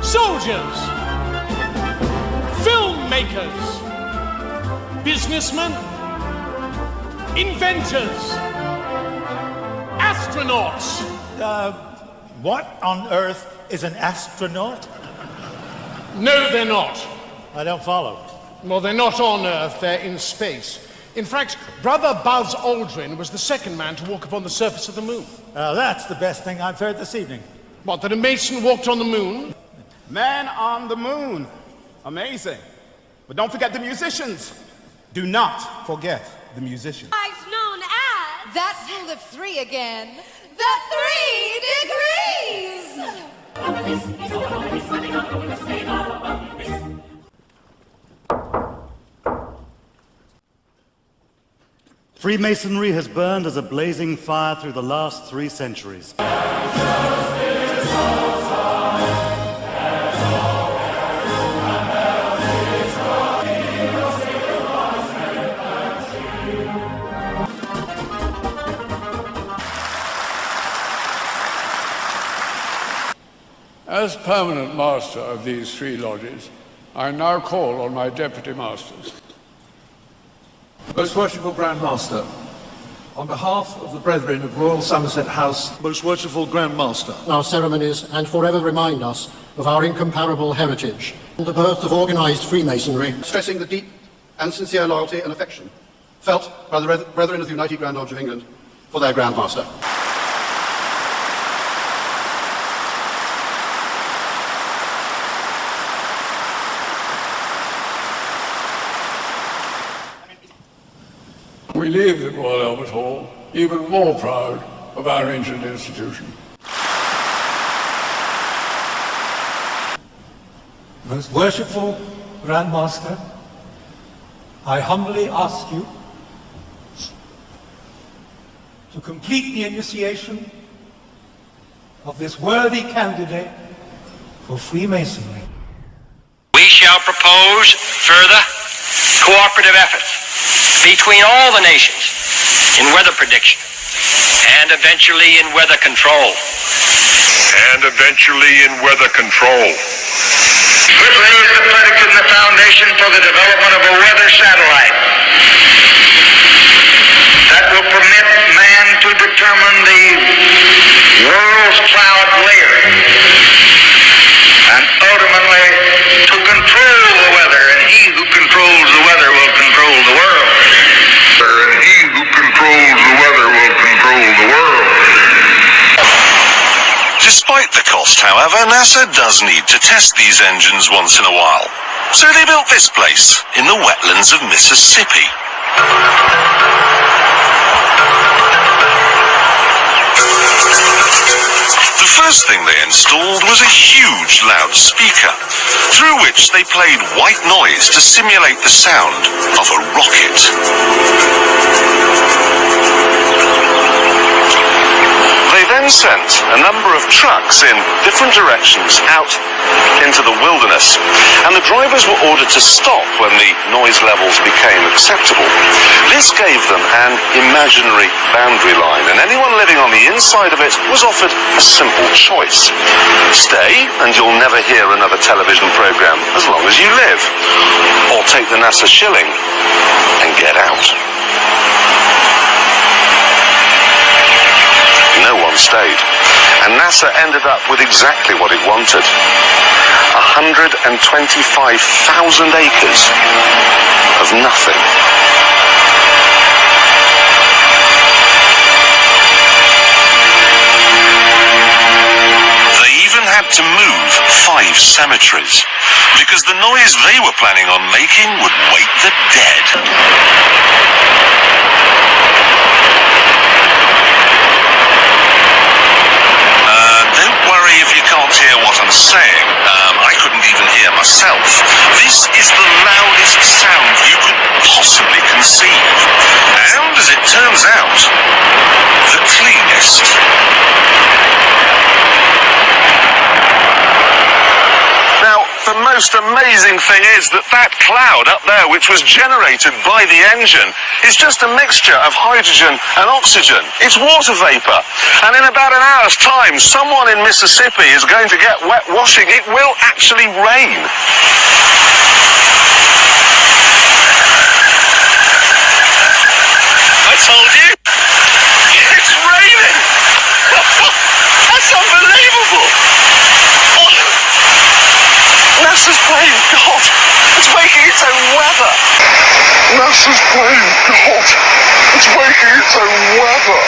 soldiers, filmmakers, businessmen, inventors, astronauts. What on earth is an astronaut? No, they're not. I don't follow. Well, they're not on Earth, they're in space. In fact, Brother Buzz Aldrin was the second man to walk upon the surface of the moon. That's the best thing I've heard this evening. What, that a Mason walked on the moon? Man on the moon. Amazing. But don't forget the musicians. Do not forget the musicians. Known as... That rule of three again. The 3 degrees! Freemasonry has burned as a blazing fire through the last 3 centuries. As permanent master of these 3 lodges, I now call on my deputy masters. Most Worshipful Grand Master, on behalf of the Brethren of Royal Somerset House, Most Worshipful Grand Master, our ceremonies and forever remind us of our incomparable heritage and the birth of organised Freemasonry, stressing the deep and sincere loyalty and affection felt by the Brethren of the United Grand Lodge of England for their Grand Master. We leave the Royal Albert Hall even more proud of our ancient institution. Most Worshipful Grand Master, I humbly ask you to complete the initiation of this worthy candidate for Freemasonry. We shall propose further cooperative efforts between all the nations in weather prediction and eventually in weather control. This lays the predicate and the foundation for the development of a weather satellite that will permit man to determine the world's cloud layer and ultimately to control the weather, and he who controls the weather will control the world. Despite the cost, however, NASA does need to test these engines once in a while. So they built this place in the wetlands of Mississippi. The first thing they installed was a huge loudspeaker, through which they played white noise to simulate the sound of a rocket. They then sent a number of trucks in different directions out into the wilderness, and the drivers were ordered to stop when the noise levels became acceptable. This gave them an imaginary boundary line, and anyone living on the inside of it was offered a simple choice. Stay, and you'll never hear another television program as long as you live. Or take the NASA shilling and get out. No one stayed, and NASA ended up with exactly what it wanted. 125,000 acres of nothing. They even had to move 5 cemeteries, because the noise they were planning on making would wake the dead. Don't worry if you can't hear what I'm saying. I couldn't even hear myself. This is the loudest sound you could possibly conceive. And, as it turns out, the cleanest. Now, the most amazing thing is that cloud up there, which was generated by the engine, is just a mixture of hydrogen and oxygen. It's water vapor. And in about an hour's time, someone in Mississippi is going to get wet washing. It will actually rain. I told you. It's raining. That's unbelievable. NASA's playing God. It's making its own weather. NASA's playing God. It's making its own weather.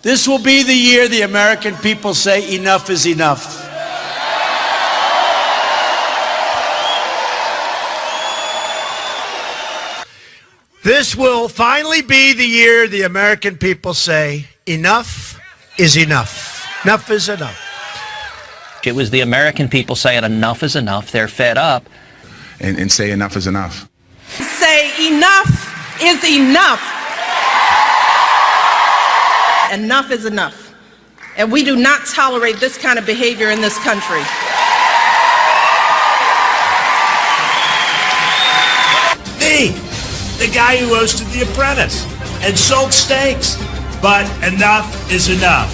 This will be the year the American people say enough is enough. This will finally be the year the American people say enough is enough. Enough is enough. It was the American people saying enough is enough. They're fed up. And say enough is enough. Say enough is enough. Enough is enough. And we do not tolerate this kind of behavior in this country. Me, the guy who hosted The Apprentice and sold steaks. But enough is enough.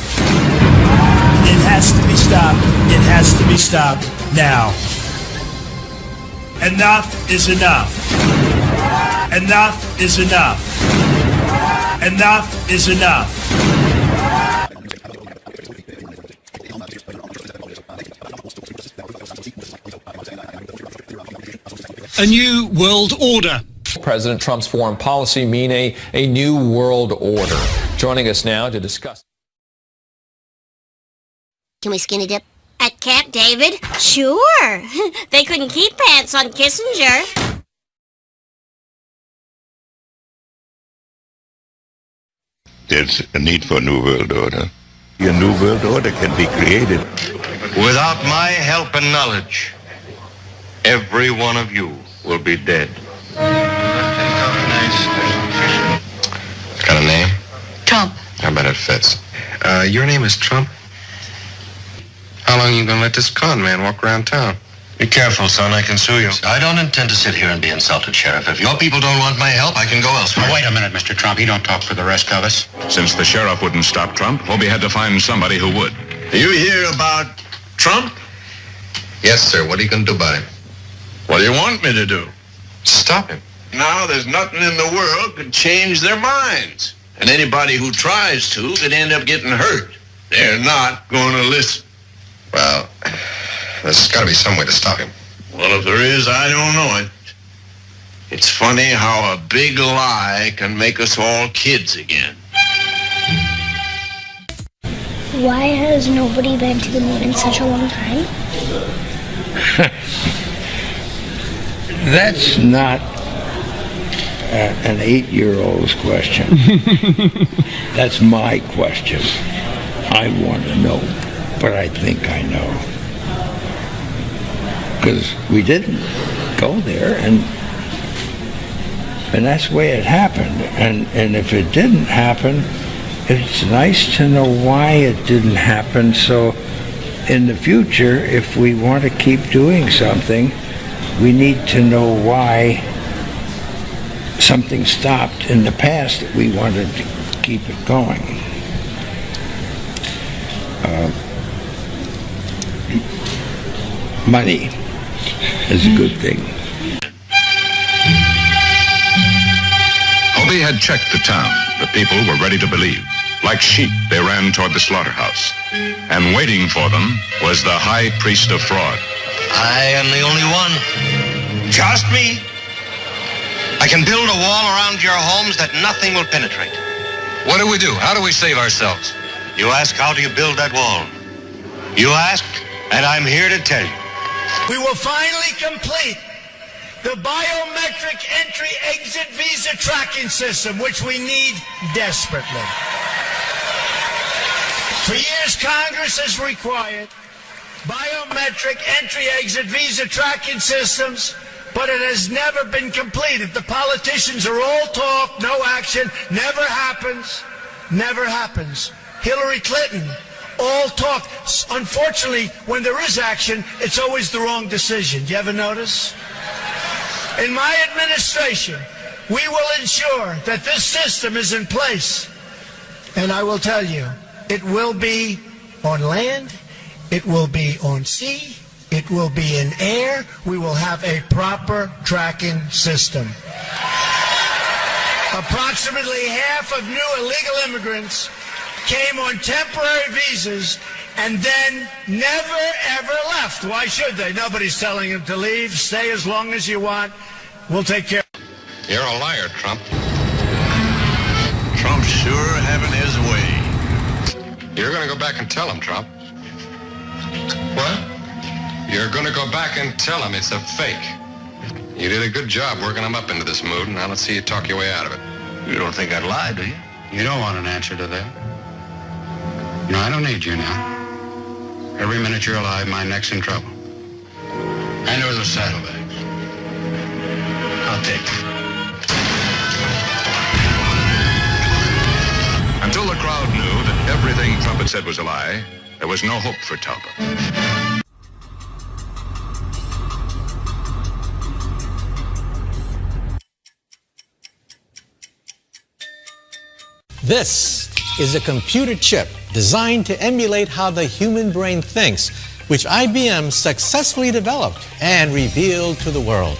It has to be stopped. It has to be stopped now. Enough is enough. Enough is enough. Enough is enough. A new world order. President Trump's foreign policy mean a new world order. Joining us now to discuss. Can we skinny dip? At Camp David? Sure. They couldn't keep pants on Kissinger. There's a need for a new world order. A new world order can be created. Without my help and knowledge, every one of you will be dead. It's got a name? Trump. I bet it fits. Your name is Trump? How long are you gonna let this con man walk around town? Be careful, son. I can sue you. I don't intend to sit here and be insulted, Sheriff. If your people don't want my help, I can go elsewhere. Wait a minute, Mr. Trump. You don't talk for the rest of us. Since the sheriff wouldn't stop Trump, Hobie had to find somebody who would. Do you hear about Trump? Yes, sir. What are you going to do about him? What do you want me to do? Stop him. Now, there's nothing in the world could change their minds. And anybody who tries to could end up getting hurt. They're not going to listen. Well, there's got to be some way to stop him. Well, if there is, I don't know it. It's funny how a big lie can make us all kids again. Why has nobody been to the moon in such a long time? That's not an 8-year-old's question. That's my question. I want to know, but I think I know. Because we didn't go there, and that's the way it happened. And if it didn't happen, it's nice to know why it didn't happen, so in the future, if we want to keep doing something, we need to know why something stopped in the past that we wanted to keep it going. Money is a good thing. Hobie had checked the town. The people were ready to believe. Like sheep, they ran toward the slaughterhouse. And waiting for them was the high priest of fraud. I am the only one. Just me. I can build a wall around your homes that nothing will penetrate. What do we do? How do we save ourselves? You ask, how do you build that wall? You ask, and I'm here to tell you. We will finally complete the biometric entry-exit visa tracking system, which we need desperately. For years, Congress has required biometric entry-exit visa tracking systems but it has never been completed. The politicians are all talk, no action, never happens, never happens. Hillary Clinton, all talk. Unfortunately, when there is action, it's always the wrong decision. Do you ever notice? In my administration, we will ensure that this system is in place. And I will tell you, it will be on land, it will be on sea, it will be in air. We will have a proper tracking system. Approximately half of new illegal immigrants came on temporary visas and then never, ever left. Why should they? Nobody's telling them to leave. Stay as long as you want. We'll take care. You're a liar, Trump. Trump's sure having his way. You're going to go back and tell him, Trump. What? You're going to go back and tell him it's a fake. You did a good job working him up into this mood, and now let's see you talk your way out of it. You don't think I'd lie, do you? You don't want an answer to that. No, I don't need you now. Every minute you're alive, my neck's in trouble. And there was a saddlebag. I'll take it. Until the crowd knew that everything Trump had said was a lie, there was no hope for Talbot. This is a computer chip designed to emulate how the human brain thinks, which IBM successfully developed and revealed to the world.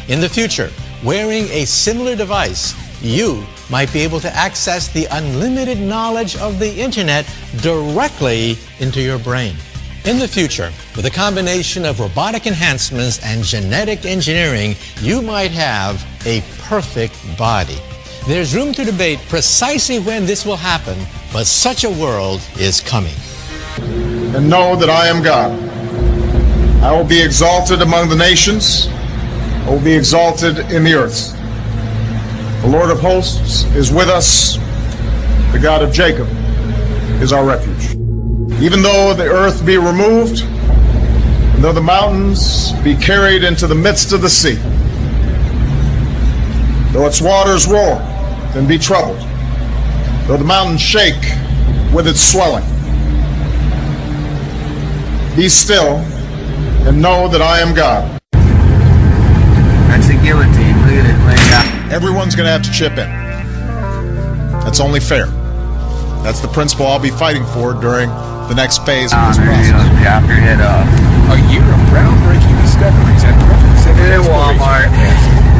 In the future, wearing a similar device, you might be able to access the unlimited knowledge of the internet directly into your brain. In the future, with a combination of robotic enhancements and genetic engineering, you might have a perfect body. There's room to debate precisely when this will happen, but such a world is coming. And know that I am God. I will be exalted among the nations. I will be exalted in the earth. The Lord of hosts is with us. The God of Jacob is our refuge. Even though the earth be removed, and though the mountains be carried into the midst of the sea, though its waters roar and be troubled, though the mountains shake with its swelling, be still and know that I am God. That's a guillotine. Look at it laying out. Everyone's going to have to chip in. That's only fair. That's the principle I'll be fighting for during the next phase of this process. Chop your head off. A year of groundbreaking discoveries at at Walmart,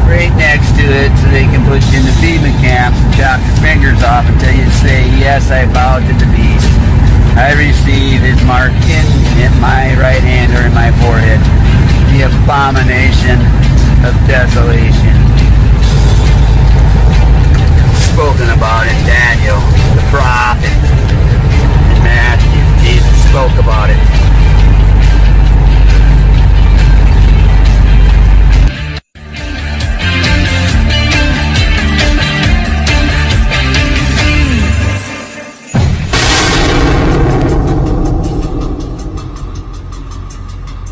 right next to it, so they can put you in the FEMA camps and chop your fingers off until you say, yes, I bow to the beast. I receive his mark in my right hand or in my forehead, the abomination of desolation. Spoken about in Daniel, the prophet, in Matthew, Jesus spoke about it.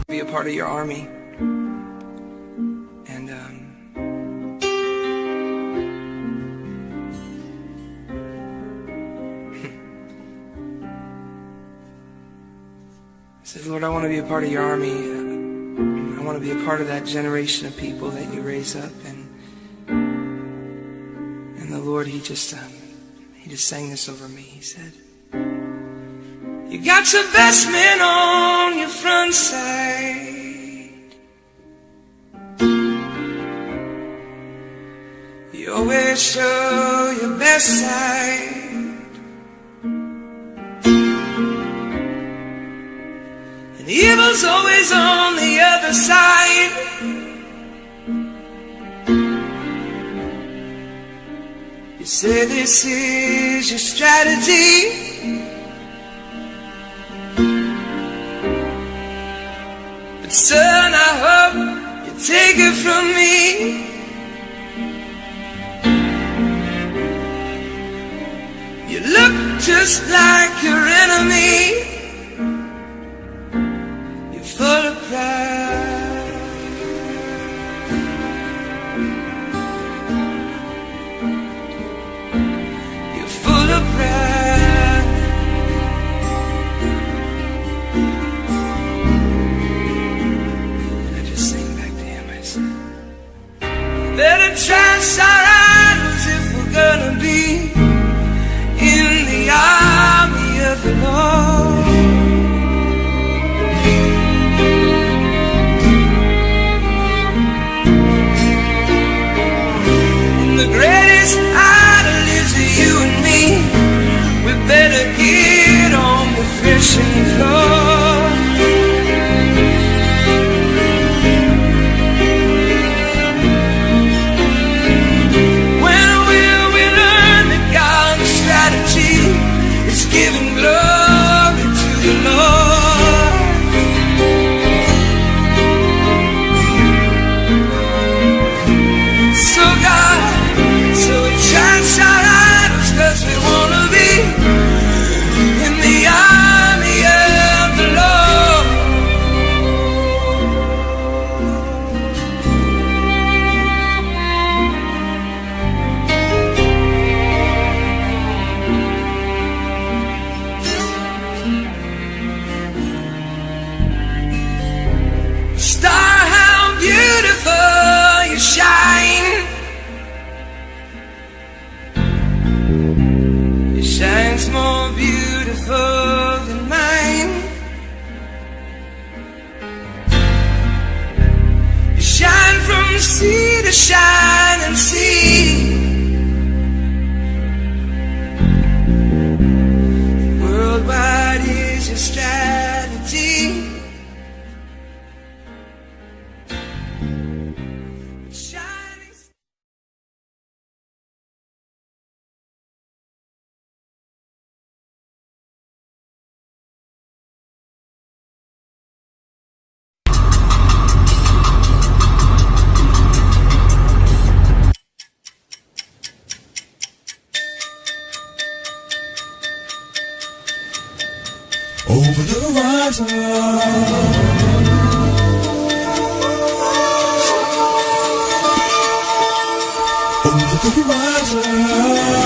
Be a part of your army, and I said, Lord, I want to be a part of your army. I want to be a part of that generation of people that you raise up. And the Lord, he just sang this over me. He said, you got your best men on your front side. You always show your best side. And evil's always on the other side. You say this is your strategy. But son, I hope you take it from me. You look just like your enemy. Full of pride. from sea to shining sea. Worldwide is your strategy. Over the horizon, over the horizon.